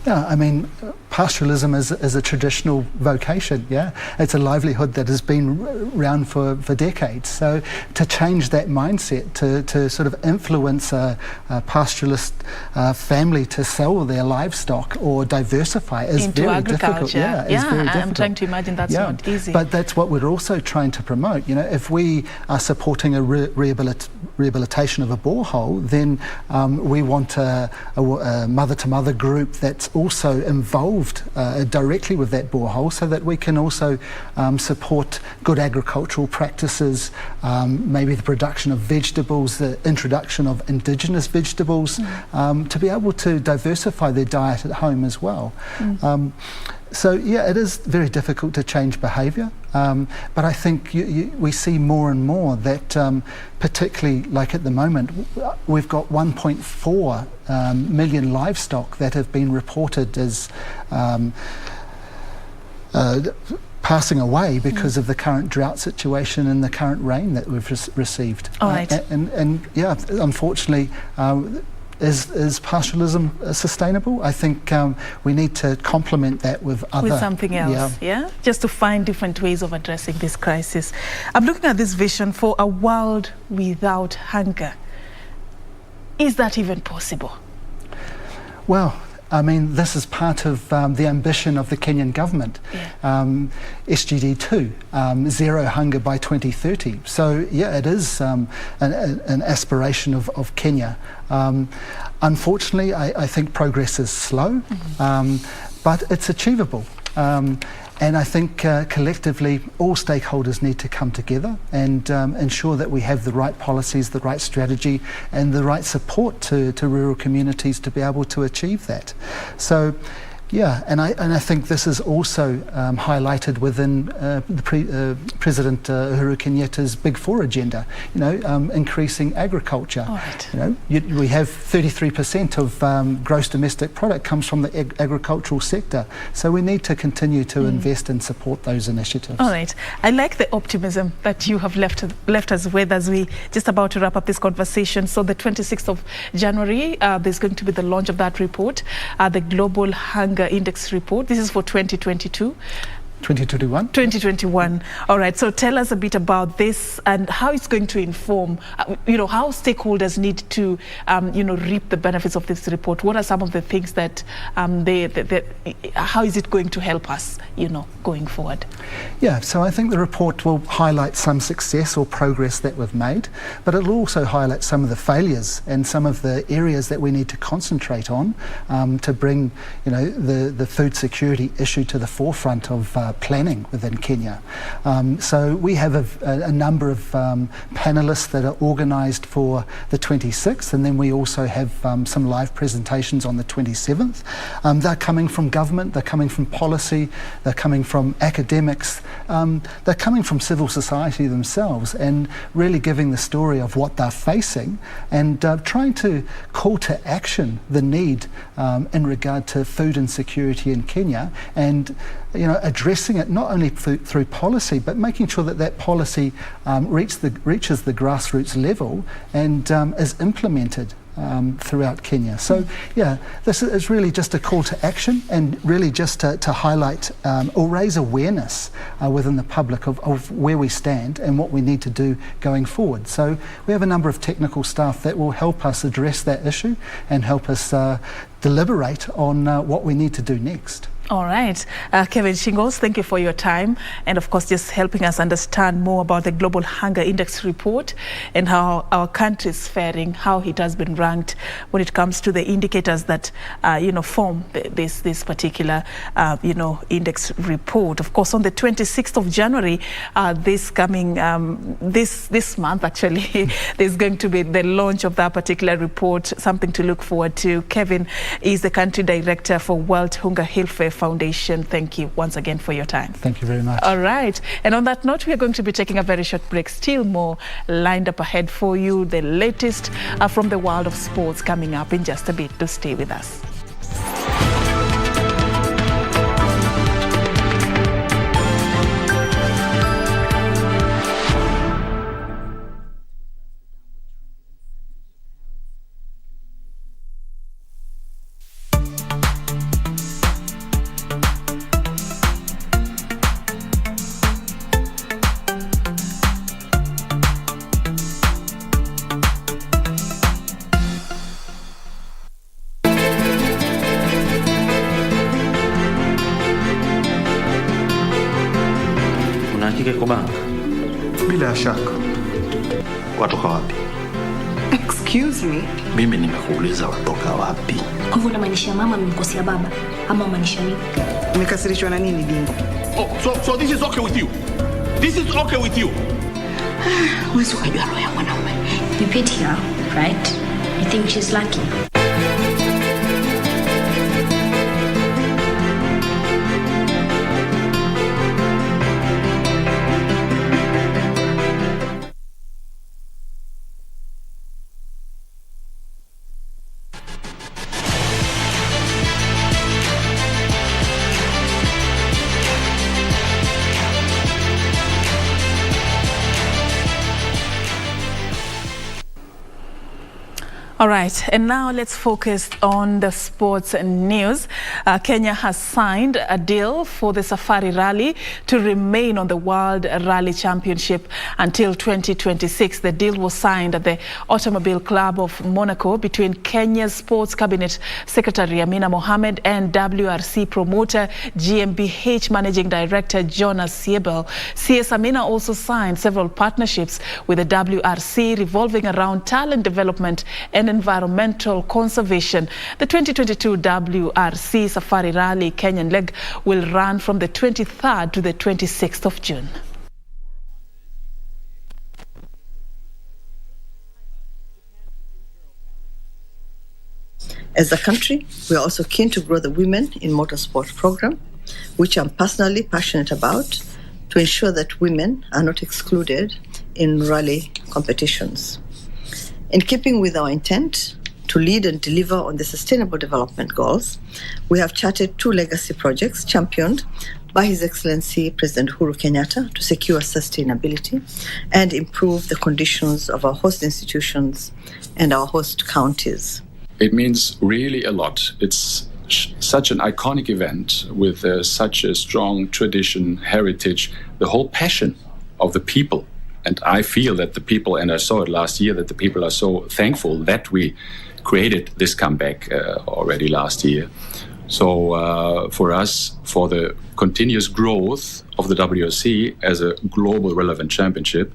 Yeah, I mean, pastoralism is a traditional vocation, yeah? It's a livelihood that has been around for decades. So to change that mindset, to sort of influence a pastoralist family to sell their livestock or diversify is into very agriculture. difficult. Yeah, it's very difficult. I'm trying to imagine that's not easy. But that's what we're also trying to promote. You know, if we are supporting a rehabilitation of a borehole, then we want a mother-to-mother group that's also involved directly with that borehole, so that we can also support good agricultural practices, maybe the production of vegetables, the introduction of indigenous vegetables, to be able to diversify their diet at home as well. So yeah, it is very difficult to change behaviour, but I think we see more and more that, particularly like at the moment, we've got 1.4 million livestock that have been reported as passing away because of the current drought situation and the current rain that we've received. All right. And yeah, unfortunately, is pastoralism sustainable? I think we need to complement that with something else, yeah? Just to find different ways of addressing this crisis. I'm looking at this vision for a world without hunger. Is that even possible? Well, I mean, this is part of the ambition of the Kenyan government, SGD 2, zero hunger by 2030. So, yeah, it is an aspiration of Kenya. Unfortunately, I think progress is slow, but it's achievable. And I think collectively all stakeholders need to come together and ensure that we have the right policies, the right strategy and the right support to rural communities to be able to achieve that. So yeah, and I think this is also highlighted within President Uhuru Kenyatta's Big Four agenda, you know, increasing agriculture. Right. You know, we have 33% of gross domestic product comes from the agricultural sector. So we need to continue to invest and support those initiatives. All right. I like the optimism that you have left us with as we just about to wrap up this conversation. So the 26th of January, there's going to be the launch of that report, the Global Hunger Index report. This is for 2022. 2021. All right. So tell us a bit about this and how it's going to inform, how stakeholders need to, reap the benefits of this report. What are some of the things that how is it going to help us, going forward? Yeah. So I think the report will highlight some success or progress that we've made, but it'll also highlight some of the failures and some of the areas that we need to concentrate on to bring, the food security issue to the forefront of planning within Kenya. So we have a number of panellists that are organised for the 26th, and then we also have some live presentations on the 27th. They're coming from government, they're coming from policy, they're coming from academics, they're coming from civil society themselves, and really giving the story of what they're facing and trying to call to action the need in regard to food insecurity in Kenya, and addressing it not only through policy, but making sure that policy reaches the grassroots level and is implemented throughout Kenya. So yeah, this is really just a call to action and really just to highlight or raise awareness within the public of where we stand and what we need to do going forward. So we have a number of technical staff that will help us address that issue and help us deliberate on what we need to do next. All right. Kevin Shingles, thank you for your time and, of course, just helping us understand more about the Global Hunger Index report and how our country is faring, how it has been ranked when it comes to the indicators that, form this particular, index report. Of course, on the 26th of January, this coming, this month, actually, there's going to be the launch of that particular report, something to look forward to. Kevin is the country director for World Hunger Welfare Foundation. Thank you once again for your time. Thank you very much. All right. And on that note, we are going to be taking a very short break. Still more lined up ahead for you. The latest from the world of sports coming up in just a bit. To stay with us. kike iko bank? Bila shaka. Watoka wapi? Excuse me. Mimi nimekuuliza watoka wapi? Kwa hivyo unamaanisha mama amemkosea baba ama unamaanisha nini? Umekasirishwa na nini bingu? Oh, so this is okay with you? This is okay with you? Wewe ukajua roho ya mwanaume. You pity her, right? You think she's lucky? All right, and now let's focus on the sports news. Kenya has signed a deal for the Safari Rally to remain on the World Rally Championship until 2026. The deal was signed at the Automobile Club of Monaco between Kenya's Sports Cabinet Secretary Amina Mohamed and WRC promoter GmbH Managing Director Jonas Siebel. CS Amina also signed several partnerships with the WRC revolving around talent development and environmental conservation. The 2022 WRC Safari Rally Kenyan leg will run from the 23rd to the 26th of June. As a country, we are also keen to grow the Women in Motorsport program, which I'm personally passionate about, to ensure that women are not excluded in rally competitions. In keeping with our intent to lead and deliver on the Sustainable Development Goals, we have charted 2 legacy projects championed by His Excellency President Uhuru Kenyatta to secure sustainability and improve the conditions of our host institutions and our host counties. It means really a lot. It's such an iconic event with such a strong tradition, heritage, the whole passion of the people. And I feel that the people, and I saw it last year, that the people are so thankful that we created this comeback already last year. So for us, for the continuous growth of the WRC as a global relevant championship,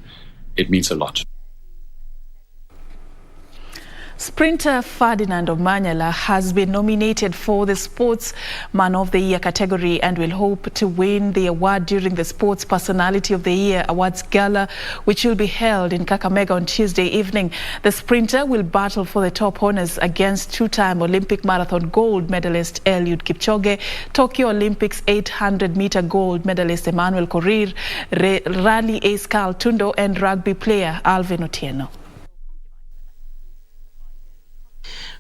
it means a lot. Sprinter Ferdinand Omanyala has been nominated for the Sportsman of the Year category and will hope to win the award during the Sports Personality of the Year Awards Gala, which will be held in Kakamega on Tuesday evening. The sprinter will battle for the top honors against 2-time Olympic marathon gold medalist Eliud Kipchoge, Tokyo Olympics 800-meter gold medalist Emmanuel Korir, rally ace Carl Tundo, and rugby player Alvin Otieno.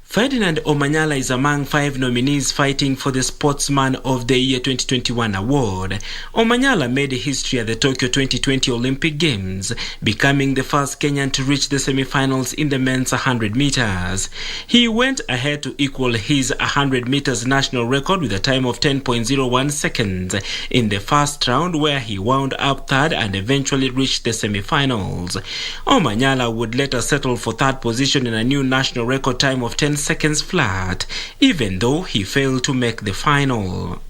Ferdinand Omanyala is among 5 nominees fighting for the Sportsman of the Year 2021 award. Omanyala made history at the Tokyo 2020 Olympic Games, becoming the first Kenyan to reach the semi-finals in the men's 100 meters. He went ahead to equal his 100 meters national record with a time of 10.01 seconds in the first round, where he wound up third and eventually reached the semi-finals. Omanyala would later settle for third position in a new national record time of 10 seconds flat, even though he failed to make the final.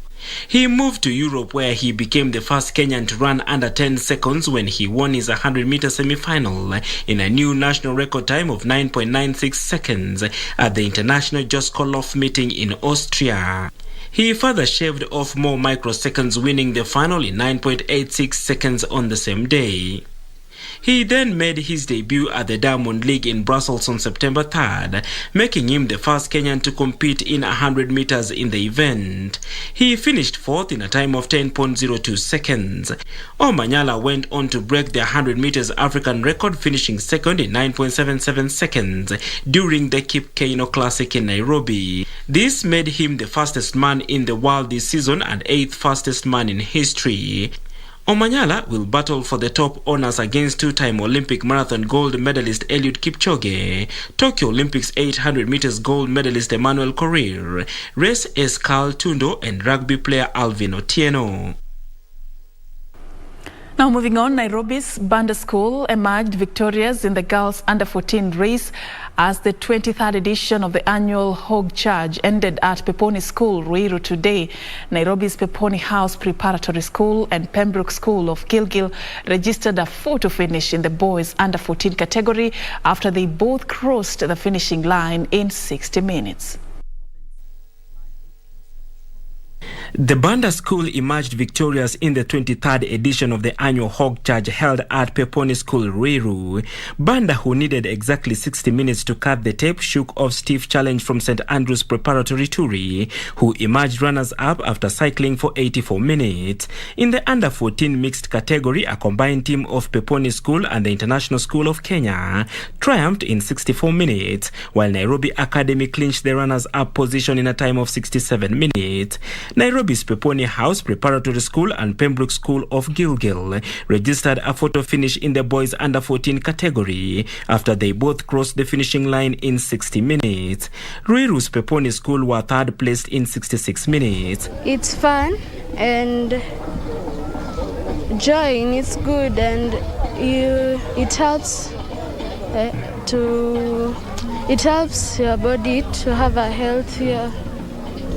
He moved to Europe, where he became the first Kenyan to run under 10 seconds when he won his 100-meter semi-final in a new national record time of 9.96 seconds at the International Just Call-Off meeting in Austria. He further shaved off more microseconds, winning the final in 9.86 seconds on the same day. He then made his debut at the Diamond League in Brussels on September 3rd, making him the first Kenyan to compete in 100 meters in the event. He finished 4th in a time of 10.02 seconds. Omanyala went on to break the 100 meters African record, finishing 2nd in 9.77 seconds during the Kip Keino Classic in Nairobi. This made him the fastest man in the world this season and 8th fastest man in history. Omanyala will battle for the top honors against 2-time Olympic marathon gold medalist Eliud Kipchoge, Tokyo Olympics 800 meters gold medalist Emmanuel Korir, race ace Carl Tundo, and rugby player Alvin Otieno. Now moving on, Nairobi's Banda School emerged victorious in the girls under-14 race as the 23rd edition of the annual Hog Charge ended at Peponi School, Ruiru today. Nairobi's Peponi House Preparatory School and Pembroke School of Gilgil registered a photo finish in the boys under 14 category after they both crossed the finishing line in 60 minutes. The Banda School emerged victorious in the 23rd edition of the annual Hog Charge held at Peponi School, Ruiru. Banda, who needed exactly 60 minutes to cut the tape, shook off stiff challenge from St. Andrew's Preparatory Turi, who emerged runners-up after cycling for 84 minutes. In the under 14 mixed category, a combined team of Peponi School and the International School of Kenya triumphed in 64 minutes, while Nairobi Academy clinched the runners-up position in a time of 67 minutes. Nairobi's Peponi House Preparatory School and Pembroke School of Gilgil registered a photo finish in the boys under 14 category after they both crossed the finishing line in 60 minutes. Ruiru's Peponi School were third placed in 66 minutes. It's fun and joying. It's good and it helps your body to have a healthier.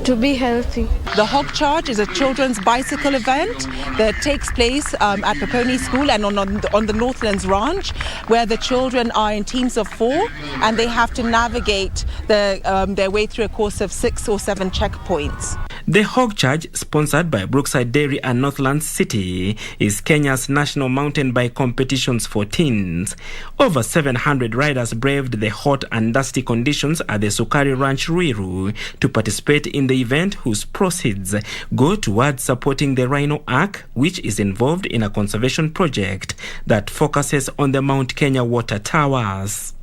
To be healthy. The Hog Charge is a children's bicycle event that takes place at Peponi School and on the Northlands Ranch, where the children are in teams of 4 and they have to navigate their way through a course of 6 or 7 checkpoints. The Hog Charge, sponsored by Brookside Dairy and Northlands City, is Kenya's national mountain bike competitions for teens. Over 700 riders braved the hot and dusty conditions at the Sukari Ranch, Ruiru, to participate in the event, whose proceeds go towards supporting the Rhino Ark, which is involved in a conservation project that focuses on the Mount Kenya water towers.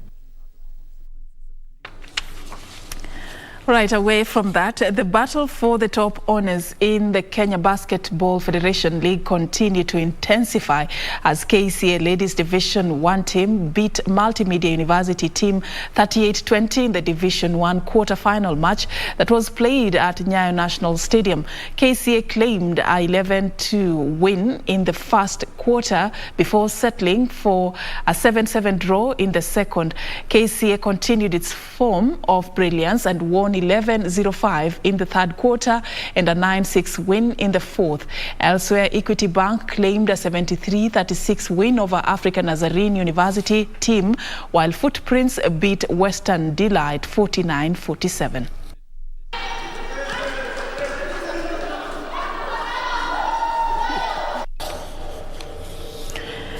Right, away from that, the battle for the top honours in the Kenya Basketball Federation League continued to intensify as KCA Ladies Division 1 team beat Multimedia University team 38-20 in the Division 1 quarter-final match that was played at Nyayo National Stadium. KCA claimed a 11-2 win in the first quarter before settling for a 7-7 draw in the second. KCA continued its form of brilliance and won 11-05 in the third quarter and a 9-6 win in the fourth. Elsewhere, Equity Bank claimed a 73-36 win over African Nazarene University team, while Footprints beat Western Delight 49-47.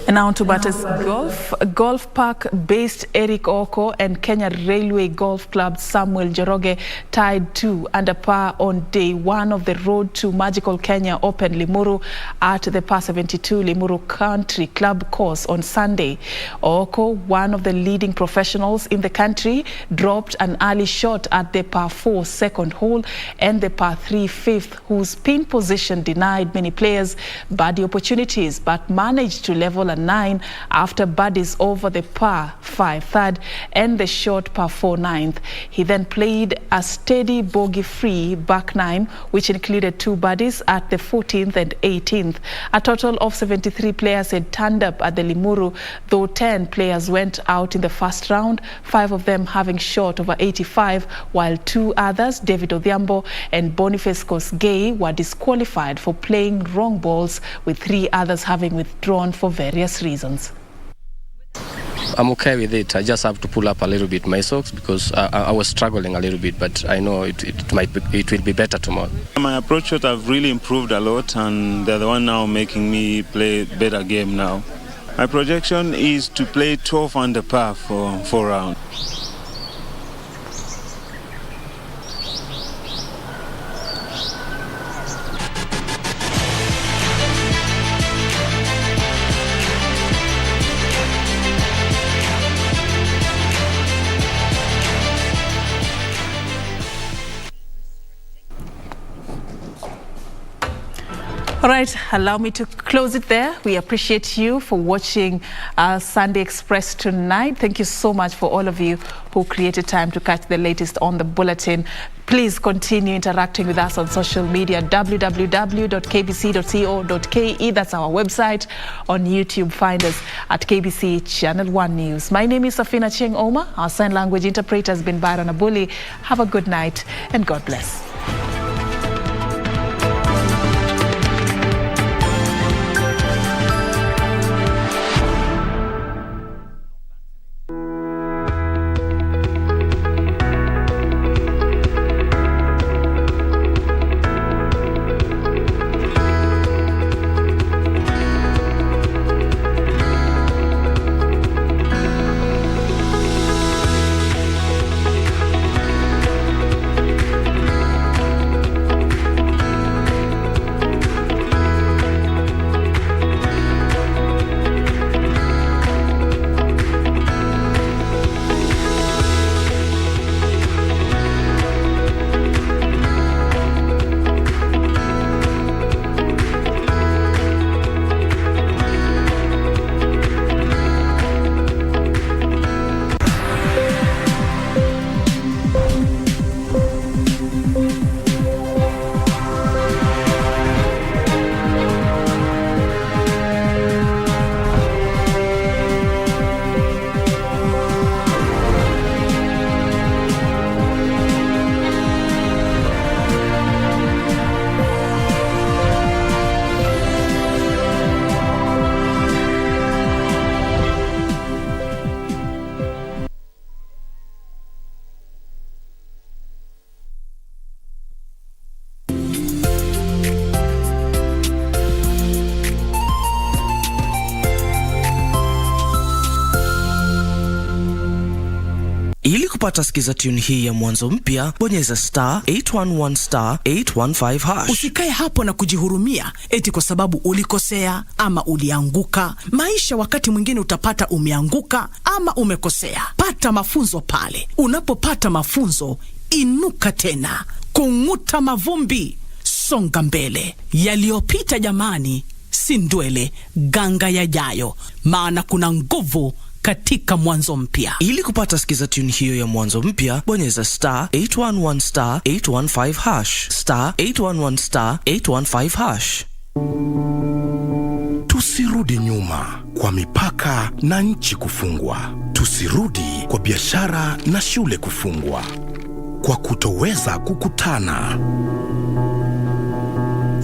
And now to Butters Golf. Golf Park-based Eric Oko and Kenya Railway Golf Club Samuel Joroge tied 2 under par on day 1 of the Road to Magical Kenya Open Limuru at the Par 72 Limuru Country Club course on Sunday. Oko, one of the leading professionals in the country, dropped an early shot at the Par 4 second hole and the Par 3 fifth, whose pin position denied many players birdie opportunities, but managed to level a 9 after birdies over the Par 5 third and the short Par 4 ninth. He then played a steady bogey-free back 9, which included 2 birdies at the 14th and 18th. A total of 73 players had turned up at the Limuru, though 10 players went out in the first round, 5 of them having shot over 85, while 2 others, David Odhiambo and Boniface Kosgei, were disqualified for playing wrong balls, with 3 others having withdrawn for various reasons. I'm okay with it. I just have to pull up a little bit my socks because I was struggling a little bit, but I know it will be better tomorrow. My approach shot have really improved a lot, and they're the one now making me play better game now. My projection is to play 12 under par for 4 rounds. All right, allow me to close it there. We appreciate you for watching Sunday Express tonight. Thank you so much for all of you who created time to catch the latest on the bulletin. Please continue interacting with us on social media, www.kbc.co.ke. That's our website. On YouTube, find us at KBC Channel 1 News. My name is Serfine Achieng'Ouma. Our sign language interpreter has been Byron Abuli. Have a good night and God bless. Ili kupata skiza tune hii ya mwanzo mpya, bonyeza *811*815#. Usikae hapo na kujihurumia eti kwa sababu ulikosea ama ulianguka. Maisha wakati mwingine utapata umeanguka ama umekosea. Pata mafunzo pale. Unapopata mafunzo, inuka tena. Kung'uta mavumbi, songa mbele. Yaliyopita jamani, si ndwele, ganga yajayo. Maana kuna nguvu katika mwanzo mpya. Ili kupata skiza tune hiyo ya mwanzo mpya, bonyeza *811*815#. *811*815#. Tusirudi nyuma kwa mipaka na nchi kufungwa. Tusirudi kwa biashara na shule kufungwa. Kwa kutoweza kukutana.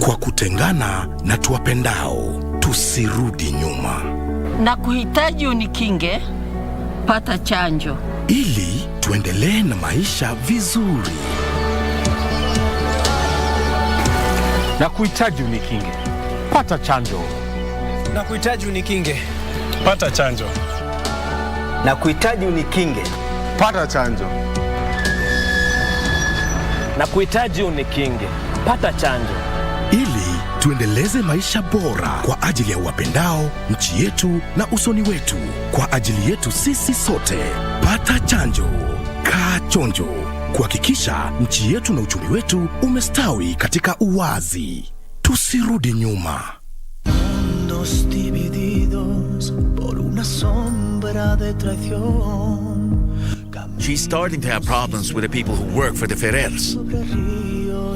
Kwa kutengana na tuwapendao. Tusirudi nyuma. Na kuhitaji unikinge, pata chanjo. Ili tuendelee na maisha vizuri. Na kuhitaji unikinge, pata chanjo. Na kuhitaji unikinge, pata chanjo. Na kuhitaji unikinge, pata chanjo. Na kuhitaji unikinge, pata chanjo. Ili tuendeleze maisha bora kwa ajili ya wapendao, nchi yetu na usoni wetu. Kwa ajili yetu sisi sote. Pata chanjo. Kaa chonjo. Kuhakikisha nchi yetu na uchumi wetu umestawi katika uwazi. Tusirudi nyuma. Mundos divididos por una sombra de traición. She's starting to have problems with the people who work for the Ferrers.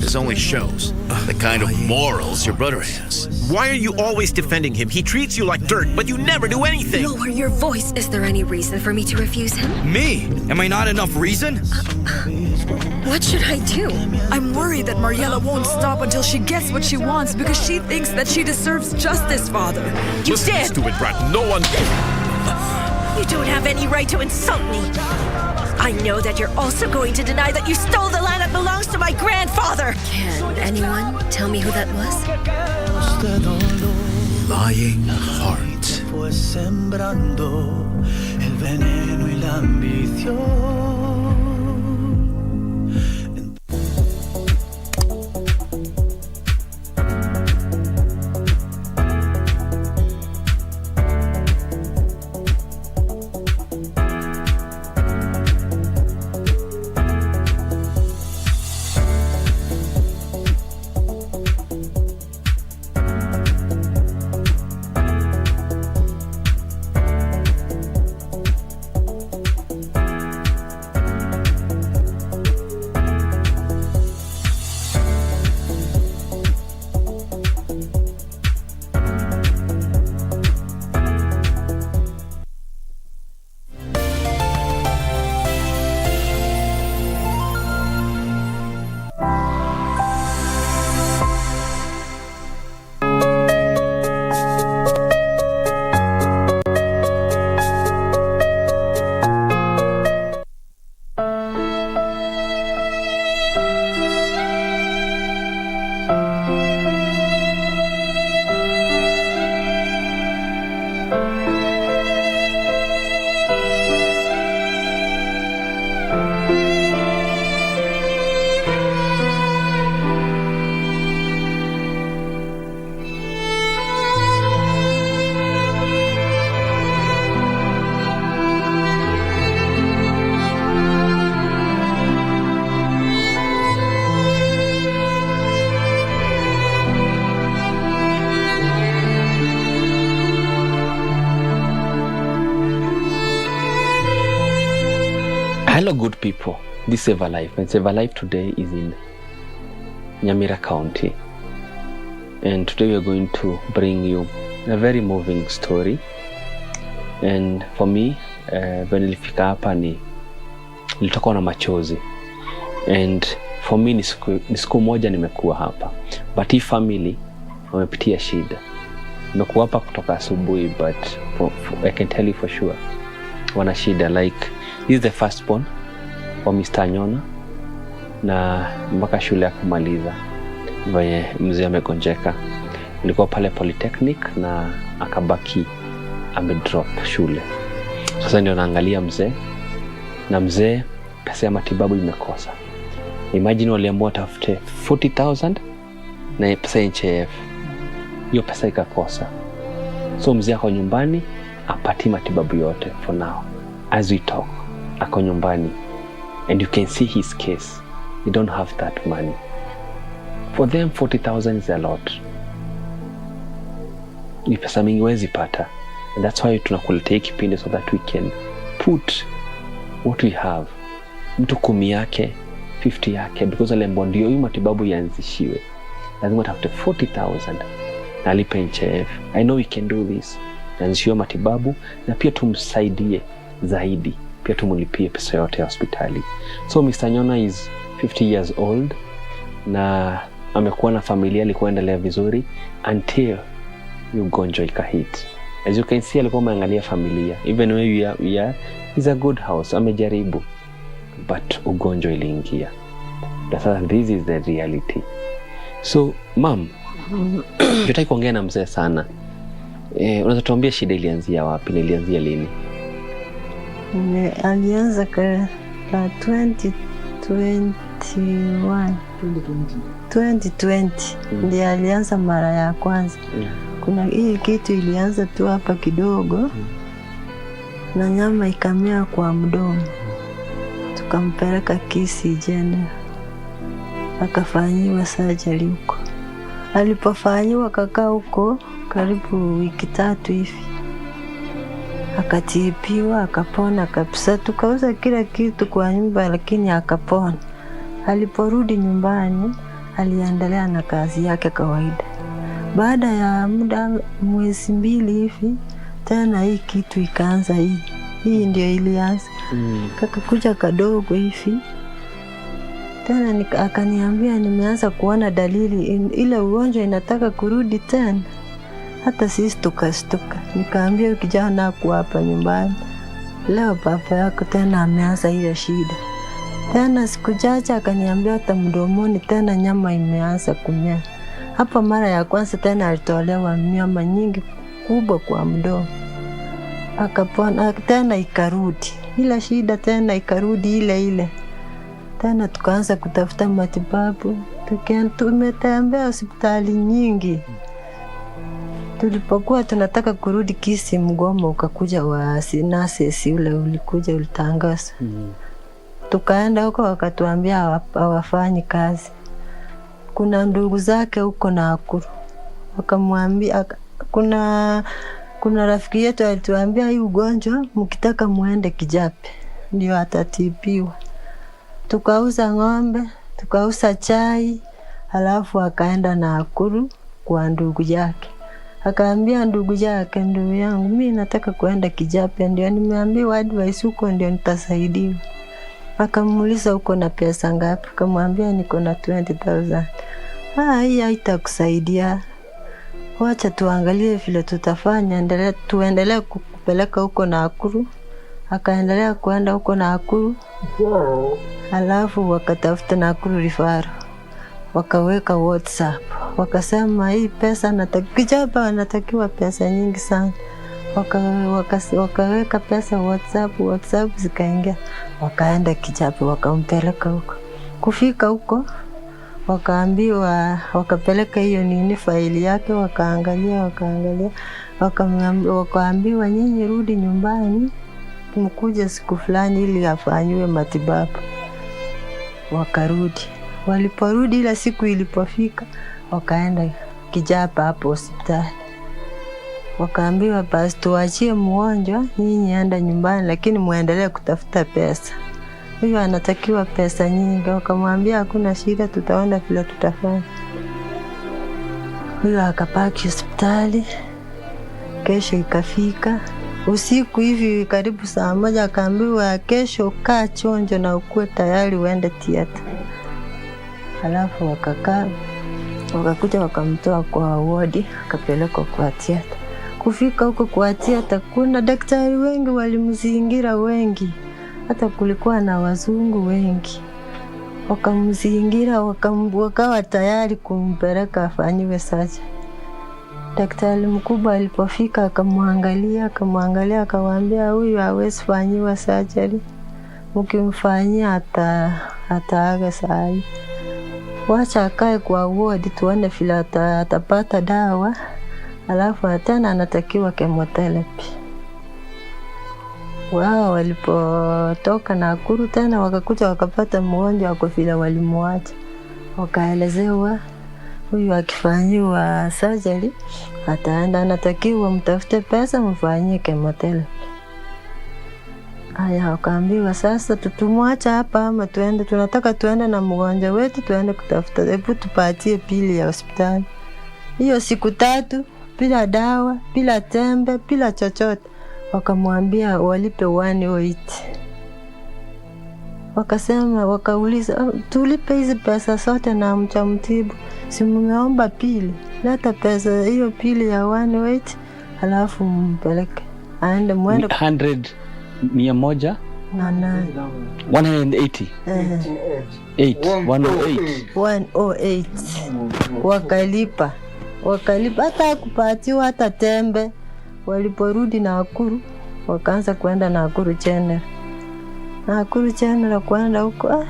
This only shows the kind of morals your brother has. Why are you always defending him? He treats you like dirt, but you never do anything. Lower your voice. Is there any reason for me to refuse him? Me? Am I not enough reason? What should I do? I'm worried that Mariela won't stop until she gets what she wants because she thinks that she deserves justice, Father. You did! Stupid brat, no one... You don't have any right to insult me. I know that you're also going to deny that you stole the land that belongs to my grandfather. Can anyone tell me who that was? Lying heart. Fue sembrando el veneno y la ambición. Hello, good people. This is Save a Life, and Save a Life today is in Nyamira County. And today we are going to bring you a very moving story. And for me, when nilifika hapa nilitoka na machozi. And for me ni siku moja nimekuwa hapa. But hii family wamepitia shida. Nimekuwa hapa kutoka asubuhi, but I can tell you for sure wana shida. Like, this is the firstborn wa Mr. Nyona, na mpaka shule ya kumaliza venye mzee amegonjeka. Nilikuwa pale Polytechnic na akabaki amedrop shule. Sasa ndio naangalia mzee, na mzee pesa ya matibabu imekosa. Imagine waliamua tafute 40,000 na pesa ya NHIF, hiyo pesa ikakosa. So mzee ako nyumbani apati matibabu yote for now. As we talk, ako nyumbani, and you can see his case. They don't have that money. For them 40,000 is a lot. Ni pesa mingi wezi pata. And that's why tunakuletea kipindi so that we can put what we have. Mtu 10 yake, 50 yake, because alembo ndio hii matibabu yaanzishiwe. Lazima tafute 40,000 na alipe NHIF. I know we can do this. Yaanzishiwe matibabu na pia tumsaidie zaidi. Pia tumulipie pesa yote ya hospitali. So Mr. Nyona is 50 years old na amekuwa na familia, alikuwa endelea vizuri until ugonjwa ikahit. As you can see, alikuwa ameangalia familia. Even where we are is a good house. Amejaribu, but ugonjwa iliingia. This is the reality. So, mom, jutaki kuongea na mzee sana. Unaweza tuambia shida ilianzia wapi na ilianzia lini? Alianza kwa 2020. Ndiye alianza mara ya kwanza. Kuna hii kitu ilianza tu hapa kidogo, na nyama ikamea kwa mdomo. Tukampeleka KBC General, akafanyiwa surgery huko. Alipofanyiwa kakaa huko karibu wiki 3 hivi, akatibiwa akapona kabisa. Tukauza kila kitu kwa nyumba, lakini akapona. Aliporudi nyumbani aliendelea na kazi yake kawaida. Baada ya muda mwezi 2 hivi tena hii kitu ikaanza. Hii ndio ilianza. Kakakuja kadogo hivi tena, akaniambia nimeanza kuona dalili ile ugonjwa inataka kurudi tena. Hata sisi tukastuka. Nikaambia kijana ako hapa nyumbani, leo baba yako tena ameanza ile shida. Tena siku chache akaniambia hata mdomoni tena nyama imeanza kumea. Hapa mara ya kwanza tena alitolewa nyama nyingi kubwa kwa mdomo. Akapona tena ikarudi. Ila shida tena ikarudi ile. Tena tukaanza kutafuta matibabu. Tumetembea hospitali nyingi. Tulipokuwa tunataka kurudi KBC, mgomo ukakuja wa nurses ule ulikuja ulitangaza. Tukaenda huko wakatuambia hawafanyi kazi. Kuna ndugu zake huko na Nakuru. Wakamwambia kuna rafiki yetu alituambia hii ugonjwa mkitaka muende Kijape ndio atatibiwa. Tukauza ng'ombe, tukauza chai, alafu akaenda na Nakuru kwa ndugu yake. Akaambia ndugu yake, ndugu yangu mimi nataka kuenda Kijape, ndio nimeambiwa advice huko ndio nitasaidiwa. Akamuuliza uko na pesa ngapi? Akamwambia niko na 20,000. Hii haitakusaidia. Wacha tuangalie vile tutafanya, tuendelee kupeleka huko na Nakuru. Akaendelea kuenda huko na Nakuru. Alafu wakatafuta Nakuru referral. Wakaweka WhatsApp. Wakasema hii pesa Kijape anatakiwa pesa nyingi sana. Wakaweka pesa WhatsApp zikaingia. Wakaenda Kijape wakampeleka huko. Kufika huko wakaambiwa, wakapeleka hiyo faili yake, wakaangalia. Wakaambiwa nyinyi rudi nyumbani, mkuje siku fulani ili afanywe matibabu. Wakarudi. Waliporudi ile siku ilipofika, wakaenda Kijape hapo hospitali. Wakaambiwa basi tuachie mgonjwa, nyinyi enda nyumbani, lakini muendelee kutafuta pesa. huyu anatakiwa pesa nyingi. Wakamwambia hakuna shida, tutaona vile tutafanya. Huyu akapaki hospitali. Kesho ikafika usiku hivi karibu saa 1, akaambiwa kesho kaa chonjo na ukue tayari uende theater. Halafu wakakaa, wakakuja wakamtoa kwa wodi, akapelekwa kwa theater. Kufika huko kwa theater, kuna daktari wengi walimzingira, wengi, hata kulikuwa na wazungu wengi. Wakamzingira, wakawa tayari kumpeleka afanyiwe surgery. Daktari mkubwa alipofika akamwangalia, akawaambia huyu hawezi fanyiwa surgery. Mkimfanyia ataaga saa hii. Wacha akae kwa ward tuone vile atapata dawa. Alafu tena anatakiwa chemotherapy. Wao walipotoka Nakuru tena wakakuja wakapata mgonjwa kwa vile walimwacha. Wakaelezewa huyu akifanyiwa surgery ataenda, anatakiwa mtafute pesa mfanyie chemotherapy. Haya, wakaambiwa sasa tutumwacha hapa ama tuende, tunataka tuende na mgonjwa wetu, tuende kutafuta, hebu tupatie pili ya hospitali. Hiyo siku 3 bila dawa, bila tembe, bila chochote. Wakamwambia walipe 108. Wakasema, wakauliza tulipe hizi pesa zote na mchamtibu, si mmeomba pili, leta pesa hiyo pili ya 108 halafu mpeleke aende mwende 100 100 na 180 108 wakalipa hata kupatiwa hata tembe. Waliporudi Nakuru wakaanza kwenda Nakuru General kwenda huko.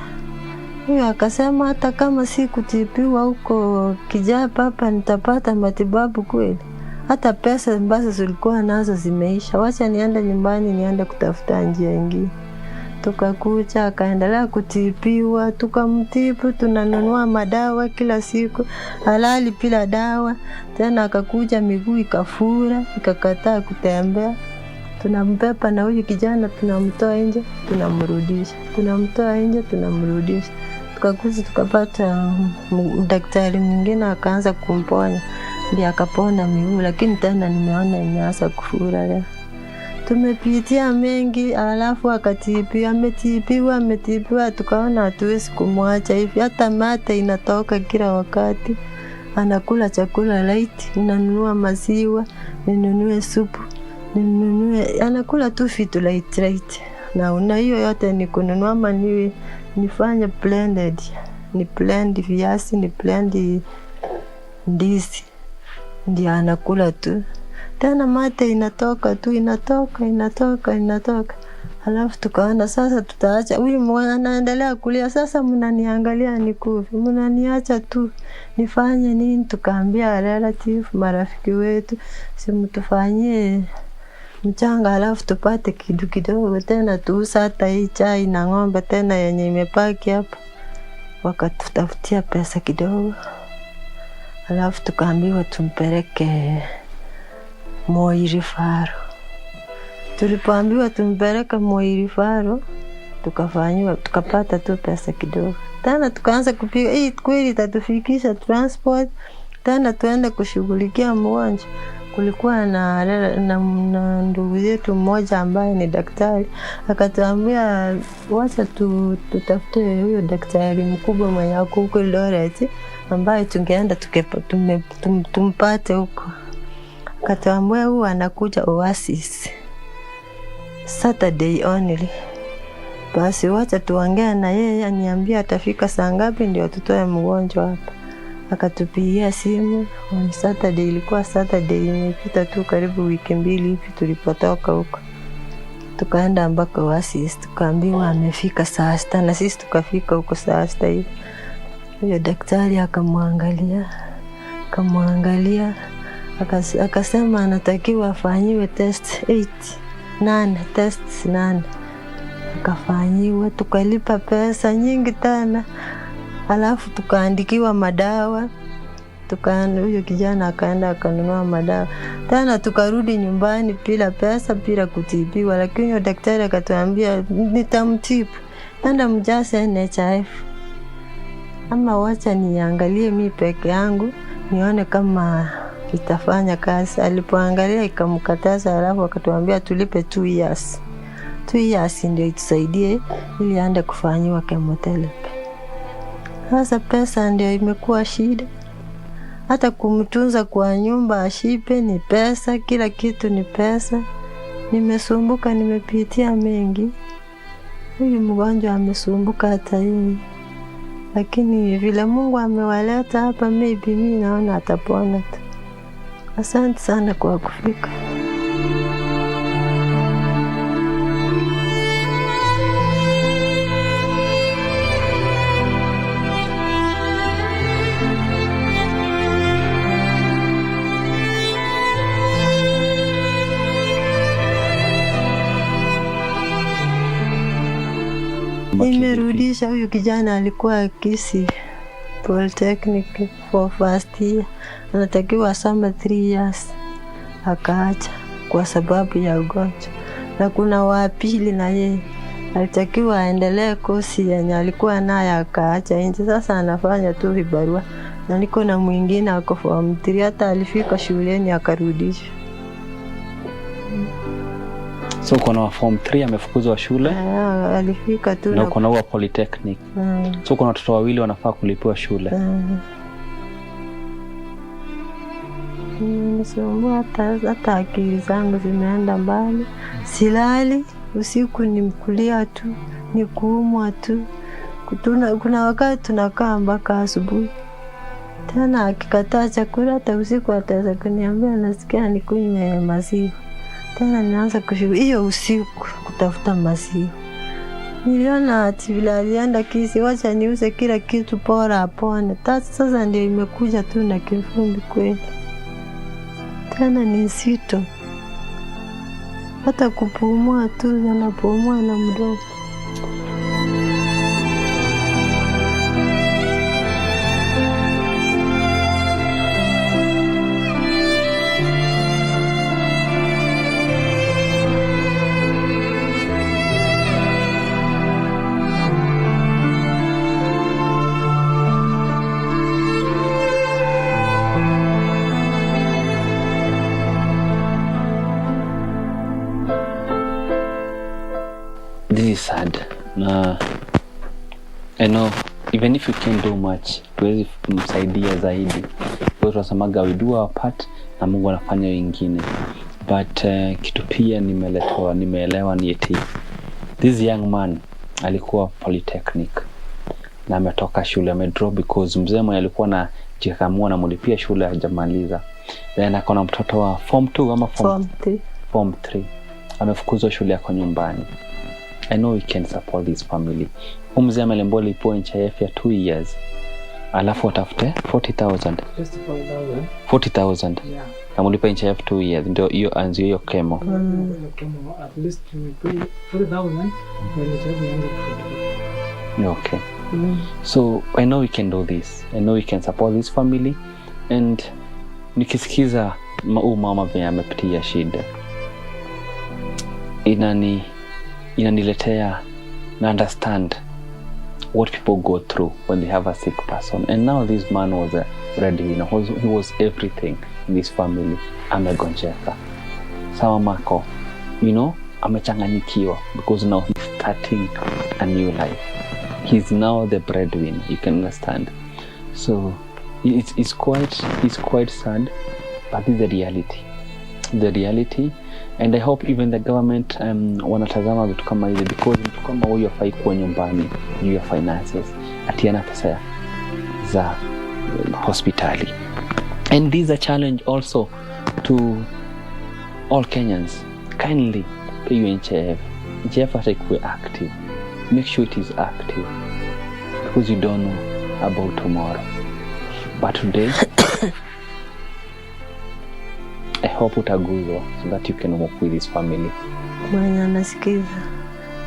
Huyo akasema hata kama si kutibiwa huko Kijapa hapa nitapata matibabu kweli. Hata pesa ambazo zilikuwa nazo zimeisha. Wacha niende nyumbani, niende kutafuta njia nyingine. Tukakuja akaendelea kutibiwa, tukamtibu, tunanunua madawa kila siku, halali bila dawa. Tena akakuja miguu ikafura, ikakataa kutembea. Tunampepa na huyu kijana, tunamtoa nje, tunamrudisha. Tunamtoa nje, tunamrudisha. Tukakuja tukapata daktari mwingine akaanza kumponya. Ndiye akapona miguu, lakini tena nimeona imeanza kufura leo. Tumepitia mengi, alafu ametibiwa, tukaona hatuwezi kumwacha hivi. Hata mate inatoka kila wakati. Anakula chakula light, ninanunua maziwa, ninunue supu, anakula tu vitu light. Na hiyo yote ni kununua maniwe, nifanye blended. Ni blend viazi, ni blend ndizi. Ndio anakula tu. Tena mate inatoka tu, inatoka. Halafu tukaona sasa tutaacha. Huyu mwana anaendelea kulia, sasa mnaniangalia nikufi, mnaniacha tu. Nifanye nini? Tukaambia relative, marafiki wetu, simtufanyie mchanga halafu tupate kitu kidogo tena tuuza hata hii chai na ng'ombe tena yenye imepaki hapa. Wakatutafutia pesa kidogo. Halafu tukaambiwa tumpeleke Moi Rifaro. Tulipoambiwa tumpeleke Moi Rifaro, tukapata tu pesa kidogo. Tena tukaanza kupiga, hii kweli itatufikisha transport, tena tuende kushughulikia mgonjwa. Kulikuwa na ndugu yetu mmoja ambaye ni daktari, akatuambia wacha tutafute huyo daktari mkubwa mwenye ako huko Eldoret, ambaye tungeenda tumpate huko. Akatuambia huyu anakuja Oasis Saturday only. Basi wacha tuongea na yeye, aniambia atafika saa ngapi ndio tutoe mgonjwa hapa. Akatupigia simu on Saturday, ilikuwa Saturday imepita tu karibu wiki 2 hivi tulipotoka huko. Tukaenda mpaka Oasis, tukaambiwa amefika saa 6 na sisi tukafika huko saa 6 hivi. Huyo daktari akamwangalia, akasema anatakiwa afanyiwe test 8. Akafanyiwa, tukalipa pesa nyingi tena. Alafu tukaandikiwa madawa. Huyo kijana akaenda akanunua madawa. Tena tukarudi nyumbani bila pesa, bila kutibiwa. Lakini daktari akatuambia nitamtibu. enda mjase NHIF. Ama wacha niangalie mimi peke yangu nione kama itafanya kazi. Alipoangalia ikamkataza, alafu akatuambia tulipe 2 years. 2 years ndio itusaidie ili aende kufanyiwa chemotherapy. Sasa pesa ndio imekuwa shida. Hata kumtunza kwa nyumba ashipe ni pesa, kila kitu ni pesa. Nimesumbuka, nimepitia mengi. Huyu mgonjwa amesumbuka hata yeye. Lakini vile Mungu amewaleta hapa, maybe mimi naona atapona tu. Asante sana kwa kufika. Nimerudisha huyu kijana alikuwa Kisii Polytechnic for first year. Anatakiwa asome 3 years. Akaacha kwa sababu ya ugonjwa. Na kuna wa pili na yeye alitakiwa aendelee kosi yenye alikuwa nayo akaacha nje. Sasa anafanya tu vibarua. Na niko na mwingine ako form 3, hata alifika shuleni akarudisha. So kuna form 3 amefukuzwa shule? Alifika tu na kuna wa Polytechnic. So kuna watoto wawili wanafaa kulipiwa shule. Nimesumbuka hata akili zangu zimeenda mbali. Silali, usiku ni mkulia tu, ni kuumwa tu. Kuna wakati tunakaa mpaka asubuhi. Tena akikataa chakula hata usiku ataweza kuniambia nasikia nikunywe maziwa. Tena ninaanza hiyo usiku kutafuta maziwa. Niliona ati vile alienda Kisii, wacha niuze kila kitu bora apone. Sasa ndio imekuja tu na kifumbi kweli. Tena ni nzito. Hata kupumua tu anapumua na mdomo. This is sad. I know even if you can do much, tuwezi kumsaidia zaidi. Kwa tunasemaga we do our part na Mungu anafanya wengine. But kitu pia nimeelewa ni eti this young man alikuwa Polytechnic na ametoka shule, amedrop because mzee mwenye alikuwa na jikamua na mlipia shule hajamaliza. Then akona mtoto wa form 2 ama form 3. Amefukuzwa shule yako nyumbani. I know we can support this family. Mzee amelembo lipo NHIF ya 2 years. Alafu atafute 40,000. 40,000. Yeah. Kama ulipa NHIF 2 years ndio hiyo anzio hiyo kemo. At least we pay 40,000 when it's okay. So I know we can do this. I know we can support this family. And nikisikiza mama vile amepitia shida, inaniletea na understand what people go through when they have a sick person. And now this man was a breadwinner. He was everything in this family. Amegonjeka. Sawa mako, amechanganyikiwa because now he's starting a new life. He's now the breadwinner. You can understand. So it's quite sad, but it's the reality. The reality. And I hope even the government wanatazama vitu kama hizi, because mtu kama huyu hafai kuwa nyumbani juu ya finances, atiana pesa za hospitali. And this is a challenge also to all Kenyans. Kindly pay your NHIF. NHIF has to be active. Make sure it is active, because you don't know about tomorrow. But today I hope utaguzwa so that you can work with this family. Mwenye anasikiza,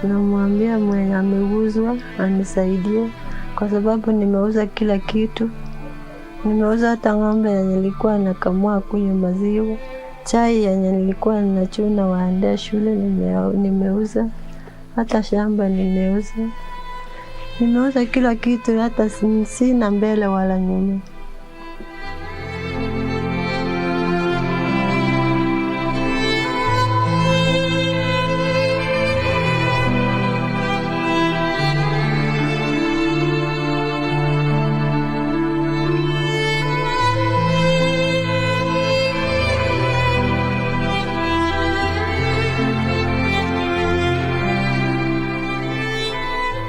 namwambia mwenye ameguzwa anisaidie, kwa sababu nimeuza kila kitu. Nimeuza hata ng'ombe yenye nilikuwa nakamua kunywa maziwa, chai yenye nilikuwa ninachuna waende shule nimeuza, hata shamba nimeuza. Nimeuza kila kitu, hata sina mbele wala nyuma.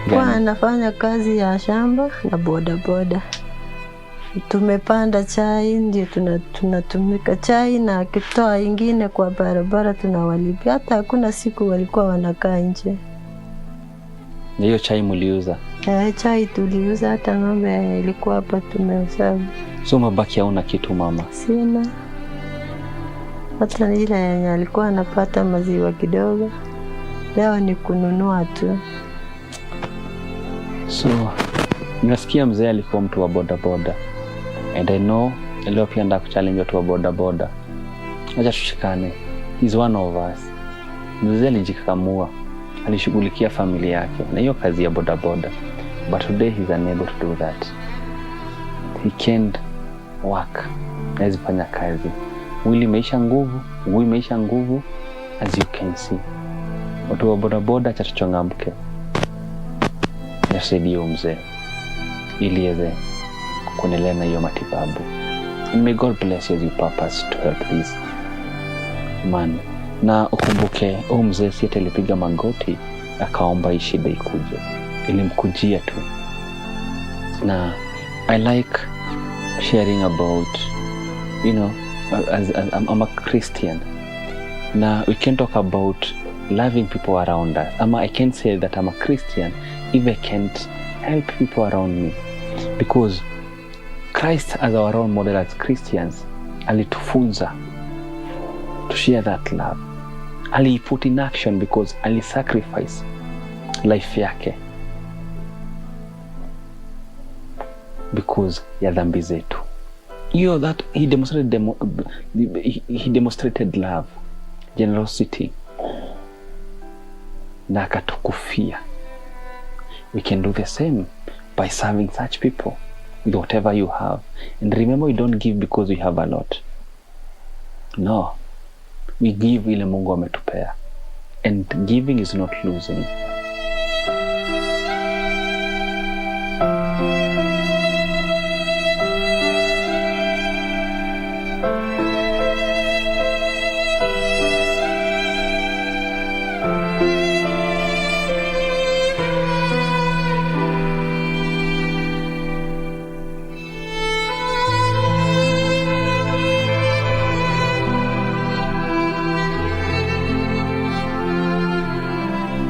Kwa nafanya kazi ya shamba na bodaboda. Tumepanda chai, ndio tunatumika chai, na kitoa ingine kwa barabara tunawalipia. Hata hakuna siku walikuwa wanakaa nje. Na hiyo chai mliuza? Chai tuliuza, hata ng'ombe ilikuwa hapa tumeuza. So mabaki hauna kitu mama? Sina. Hata ile yenye alikuwa anapata maziwa kidogo, leo ni kununua tu. So, nasikia mzee alikuwa mtu wa bodaboda. And I know, leo pia nda kuchallenge watu wa bodaboda. Acha tushikane. He's one of us. Mzee alijikakamua, alishughulikia familia yake na hiyo kazi ya bodaboda. But today he's unable to do that. He can't work. Hawezi fanya kazi. Mwili imeisha nguvu, mguu imeisha nguvu, as you can see. Watu wa bodaboda acha tuchangamke. Nasaidia mzee ili aweze kuendelea na hiyo matibabu. And may God bless you as you purpose to help this man. Na ukumbuke mzee si ati alipiga magoti akaomba hii shida ikuje, ilimkujia tu. Na I like sharing about, you know, as I'm a Christian. Na we can talk about loving people around us. I can say that I'm a Christian if I can't help people around me, because Christ as our role model as Christians alitufunza to share that love. Ali put in action because ali sacrifice life yake because ya dhambi zetu. That he demonstrated love, generosity, na akatukufia. We can do the same by serving such people with whatever you have. And remember, we don't give because we have a lot. No. We give ile Mungu ametupea. And giving is not losing.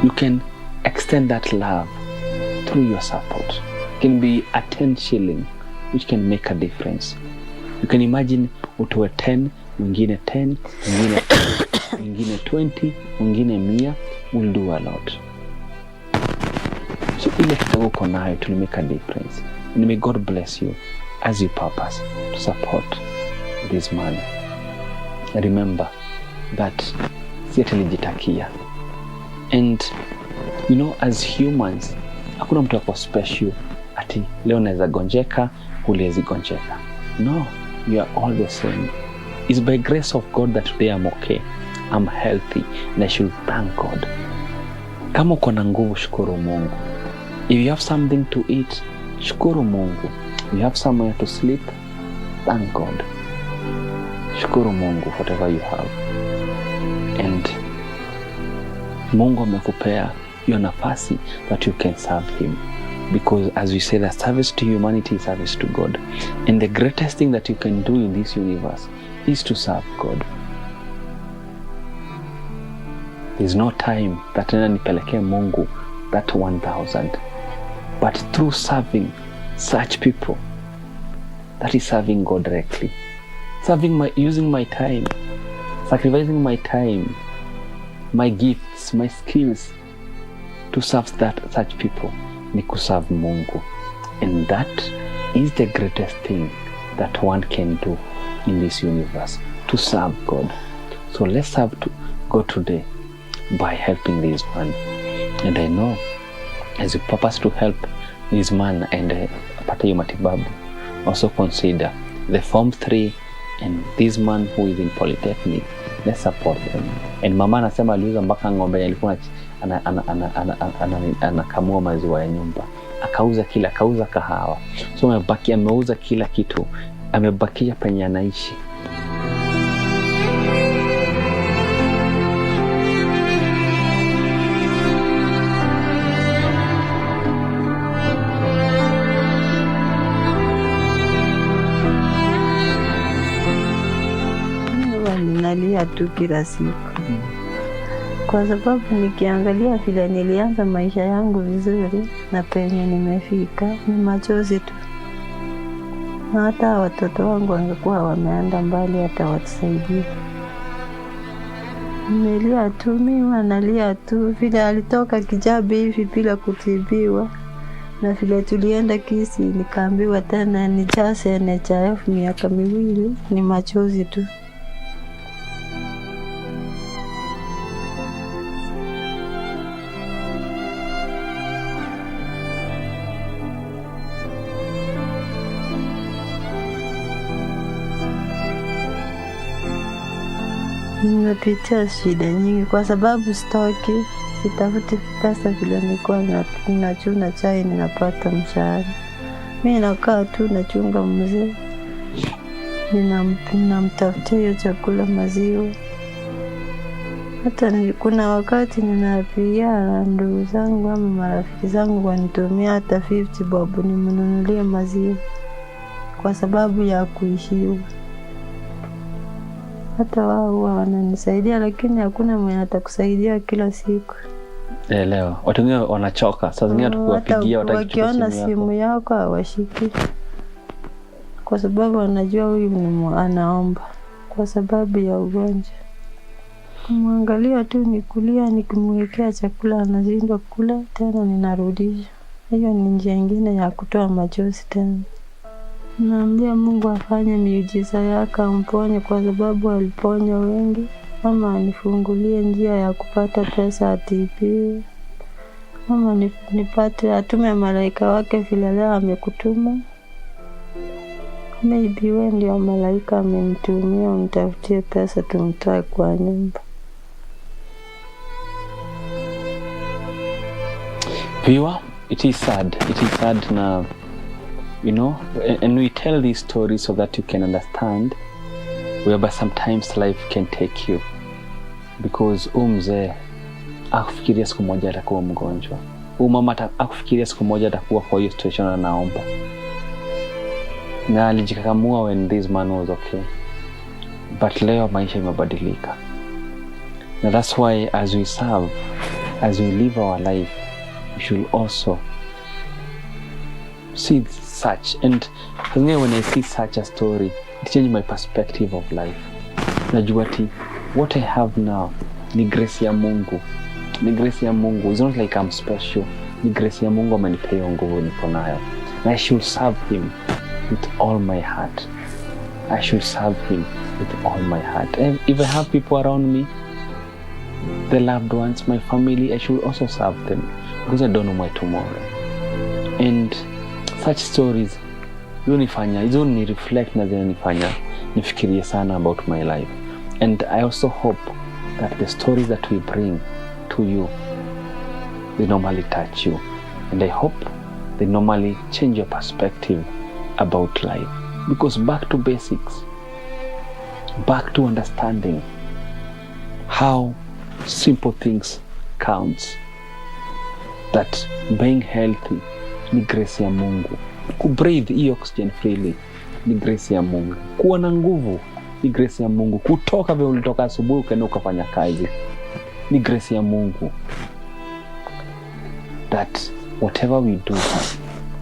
You can extend that love through your support. It can be a 10 shilling, which can make a difference. You can imagine utoe 10, mwingine 10, mwingine 20, mwingine 100, will do a lot. So ile kidogo uko nayo, it will make a difference. And may God bless you as you purpose to support this man. Remember that si ati alijitakia. And you know, as humans, hakuna mtu ako special ati leo naweza gonjeka, huwezi gonjeka. No, we are all the same. It's by grace of God that today I'm okay, I'm healthy, and I should thank God. Kama uko na nguvu, shukuru Mungu. If you have something to eat, shukuru Mungu. If you have somewhere to sleep, thank God. Shukuru Mungu for whatever you have. And Mungu amekupea hiyo nafasi that you can serve him, because as we say, that service to humanity is service to God, and the greatest thing that you can do in this universe is to serve God. There's no time that nena nipelekee Mungu that 1,000, but through serving such people, that is serving God directly. Using my time, sacrificing my time, my gifts, my skills to serve such people, ni kuserve Mungu. And that is the greatest thing that one can do in this universe, to serve God. So let's serve God today by helping this one. And I know as you purpose to help this man and apate hiyo matibabu, also consider the Form 3 and this man who is in polytechnic. Let's support them. And mama anasema aliuza mpaka ng'ombe alikuwa anakamua maziwa ya nyumba, akauza kahawa. So ameuza kila kitu, amebakia penye anaishi. Nalia tu kila siku. Kwa sababu nikiangalia vile nilianza maisha yangu vizuri na penye nimefika, ni machozi tu. Na hata watoto wangu wangekuwa wameenda mbali hata watusaidia. Nimelia tu, mimi nalia tu vile alitoka Kijabi hivi bila kutibiwa. Na vile tulienda Kisii nikaambiwa tena nijaze NHIF miaka 2, ni machozi tu. Nimepitia shida nyingi kwa sababu sitoki, sitafuti pesa vile nilikuwa nachuna chai ninapata mshahara. Mimi nakaa tu nachunga mzee. Ninamtafutia hiyo chakula, maziwa. Hata kuna wakati ninapigia ndugu zangu ama marafiki zangu wanitumia hata 50 bob nimnunulie maziwa kwa sababu ya kuishi. Hata wao wananisaidia, lakini hakuna mwenye atakusaidia kila siku. Leo watu wengine wanachoka, saa zingine tukiwapigia wakiona simu yako hawashiki, kwa sababu wanajua huyu ni anaomba kwa sababu ya ugonjwa. Kumwangalia tu nikulia, nikimwekea chakula anashindwa kula, tena ninarudisha. Hiyo ni njia nyingine ya kutoa machozi tena. Naambia Mungu afanye miujiza yake, amponye kwa sababu aliponya wengi, ama anifungulie njia ya kupata pesa atibiwe, ama nipate atume malaika wake vile leo amekutuma. Maybe wewe ndio malaika amenitumia unitafutie pesa tumtoe kwa nyumba. Viewer, it is sad now. You know, and we tell these stories so that you can understand whereby sometimes life can take you, because mzee akufikiria siku moja atakuwa mgonjwa, mama akufikiria siku moja atakuwa kwa hiyo situation anaomba, na alijikakamua when this man was okay, but leo maisha imebadilika. And that's why as we serve, as we live our life, we should also see such. And when I see such a story, it changed my perspective of life. Najua what I have now ni grace ya Mungu. Ni grace ya Mungu. It's not like I'm special. Ni grace ya Mungu amenipea nguvu niko nayo. And I should serve him with all my heart. I should serve him with all my heart. And if I have people around me, the loved ones, my family, I should also serve them, because I don't know my tomorrow. And such stories hizo ni reflect na zinanifanya nifikirie sana about my life. And I also hope that the stories that we bring to you, they normally touch you, and I hope they normally change your perspective about life. Because back to basics, back to understanding how simple things counts, that being healthy ni grace ya Mungu. Kubreathe hii oxygen freely ni grace ya Mungu. Kuwa na nguvu ni grace ya Mungu. Kutoka vile ulitoka asubuhi ukaenda ukafanya kazi ni grace ya Mungu. That whatever we do,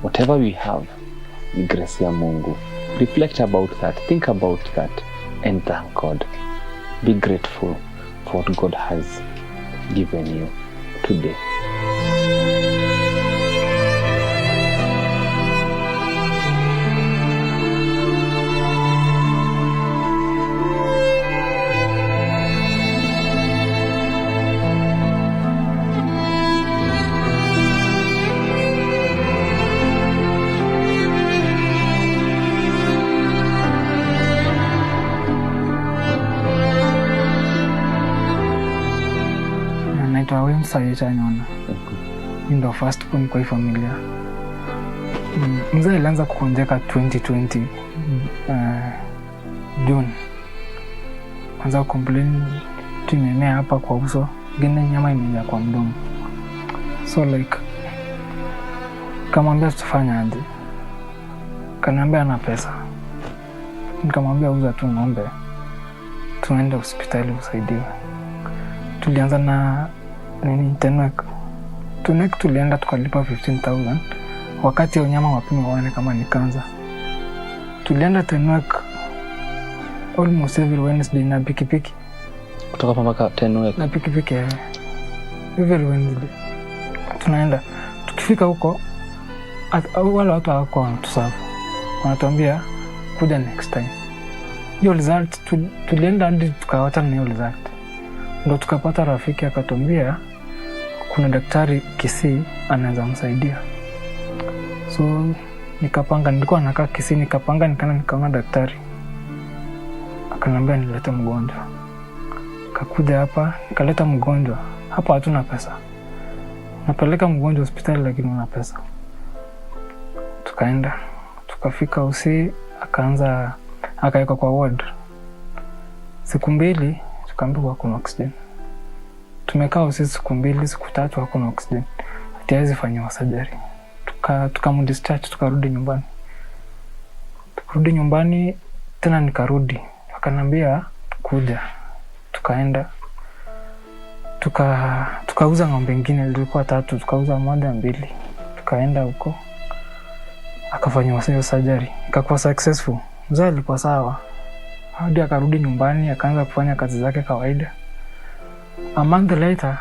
whatever we have, ni grace ya Mungu. Reflect about that, think about that, and thank God. Be grateful for what God has given you today. msaye chanyona. Ndo first born kwa hii familia. Mzee alianza kukonjeka 2020 June. Anza complain tumemea hapa kwa uso, gine nyama imejaa kwa mdomo. So like kamwambia tufanye aje? Kaniambia ana pesa. Nikamwambia uza tu ng'ombe, tuende hospitali usaidiwe. Tulianza na nini Tenwek. Tenwek tulienda tukalipa 15,000 wakati ya unyama wapime waone kama ni kanza. Tulienda Tenwek almost every Wednesday na pikipiki. Kutoka mpaka Tenwek na pikipiki every Wednesday. Tunaenda. Tukifika huko wale watu hawako wanatusafu. Wanatuambia kuja next time. Hiyo result tulienda hadi tukawata na hiyo result. Ndio tukapata rafiki akatuambia kuna daktari Kisii anaweza msaidia. So nikapanga, nilikuwa nakaa Kisii, nikapanga nikaona daktari. Akaniambia nilete mgonjwa. Kakuja hapa, nikaleta mgonjwa. Hapa hatuna pesa. Napeleka mgonjwa hospitali lakini una pesa. Tukaenda, tukafika usi, akaweka kwa ward. Siku 2 tukaambiwa kuna oxygen. Tumekaa usi siku 2, siku 3 hakuna oxygen. Hatiwezi fanywa surgery. Tukamdischarge, tukarudi nyumbani. Tukarudi nyumbani tena nikarudi. Akaniambia kuja. Tukaenda. Tukauza ng'ombe nyingine zilikuwa 3, tukauza 1 na 2. Tukaenda huko. Akafanywa surgery. Ikakuwa successful. Mzee alikuwa sawa. Hadi akarudi nyumbani, akaanza kufanya kazi zake kawaida. A month later,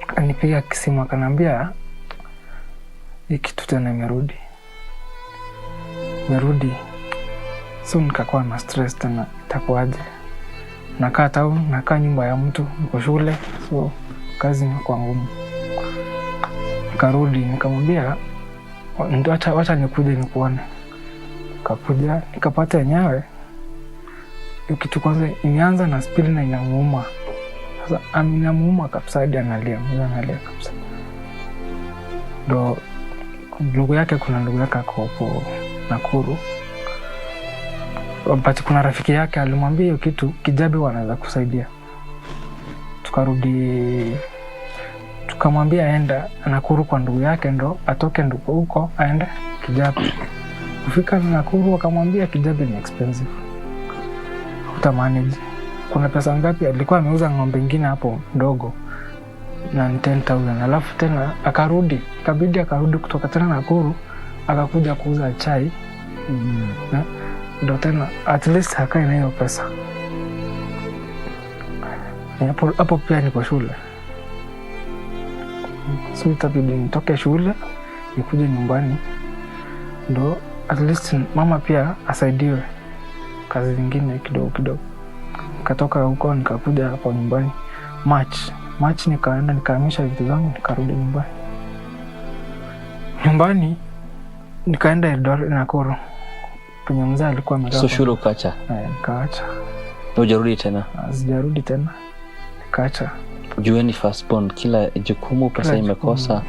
akanipiga simu akaniambia hii kitu tena imerudi. So nikakuwa na stress tena, itakuwaje? Nakaa town, nakaa nyumba ya mtu, niko shule, so kazi inakuwa ngumu. Nikarudi, nikamwambia wacha nikuje nikuone. Nikakuja, nikapata yenyewe. Hiyo kitu kwanza imeanza na spili na inamuuma. Sasa inamuuma kabisa hadi analia kabisa. Ndo ndugu yake, kuna ndugu yake ako Nakuru. But kuna rafiki yake alimwambia hiyo kitu Kijabi wanaweza kusaidia. Tukarudi, tukamwambia aenda Nakuru kwa ndugu yake ndo atoke ndugu huko aende Kijabi. Kufika Nakuru akamwambia Kijabi ni expensive. Utamanage. Kuna pesa ngapi? Alikuwa ameuza ng'ombe nyingine hapo ndogo na 10,000. Alafu tena akarudi, ikabidi akarudi kutoka tena Nakuru akakuja kuuza chai. Ndio tena at least hakai na hiyo pesa. Hapo pia niko shule. So itabidi nitoke shule nikuje nyumbani. Ndio at least mama pia asaidiwe kazi zingine kidogo. Nikatoka huko nikakuja hapo nyumbani. March nikaenda nikahamisha vitu zangu nikarudi nyumbani. Nikaenda Eldoret Nakuru. Penye mzee alikuwa amekaa. So shule ukaacha? Nikaacha. Hujarudi tena? Sijarudi tena. Nikaacha. Jueni firstborn, kila jukumu pesa imekosa.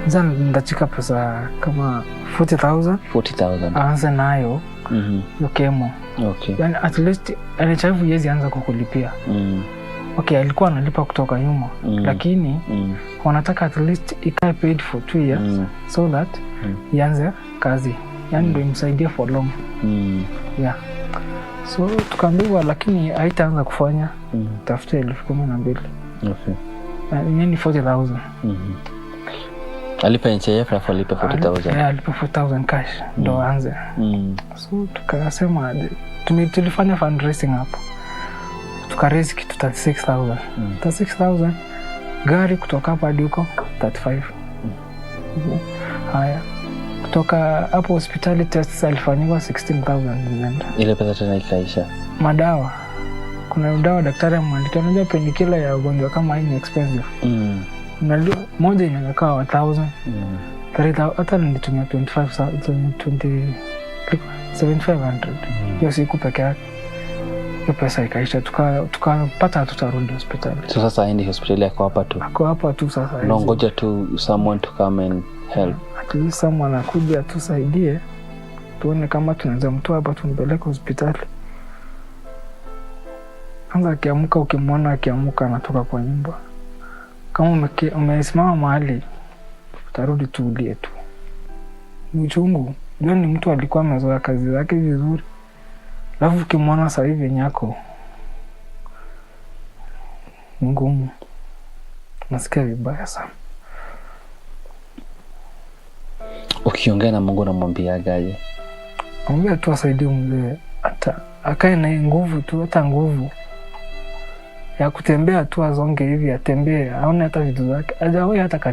Zan ndachika pesa kama 40,000. Aanze nayo. Yokemo. Okay. Yani at least NHIF yezi anza kukulipia. Okay, alikuwa analipa kutoka nyuma. Lakini wanataka at least ikae paid for 2 years so that ianze kazi. Yani ndio imsaidie for long. Yeah. So tukaambiwa lakini haitaanza kufanya. Tafuta 12,000. Okay. Nini 40,000. Alipa NHIF na alipa 40,000. Alipa 4,000 cash ndo anze. So tukasema tulifanya fundraising hapo. Tukaraise kitu 36,000. 36,000 gari kutoka hapa hadi huko 35. Haya. Kutoka hapo hospitali tests alifanywa 16,000. Ile pesa tena ikaisha. Madawa. Kuna dawa daktari amwandikia, unajua painkiller ya ugonjwa kama hii ni expensive. Unajua moja inakaa 1,000. 3,000 hata nilitumia 7,500. Hiyo siku peke yake. Hiyo pesa ikaisha, tukapata tutarudi hospitali. So sasa aende hospitali yako hapa tu. Ako hapa tu sasa. Naongoja tu someone to come and help. At least someone anakuja tusaidie. Tuone kama tunaweza mtoa hapa tumpeleke hospitali. Kwanza akiamka, ukimwona akiamka anatoka kwa nyumba. Kama umesimama mahali utarudi tuulie tu. Ni uchungu. Ndio ni mtu alikuwa amezoea kazi zake vizuri. Alafu ukimwona sasa hivi nyako ngumu. Nasikia vibaya sana. Ukiongea na Mungu unamwambia gaje? Mwambie tu asaidie mzee, hata akae na nguvu tu, hata nguvu ya kutembea tu, azonge hivi atembee, aone hata vitu zake. Hajawahi hata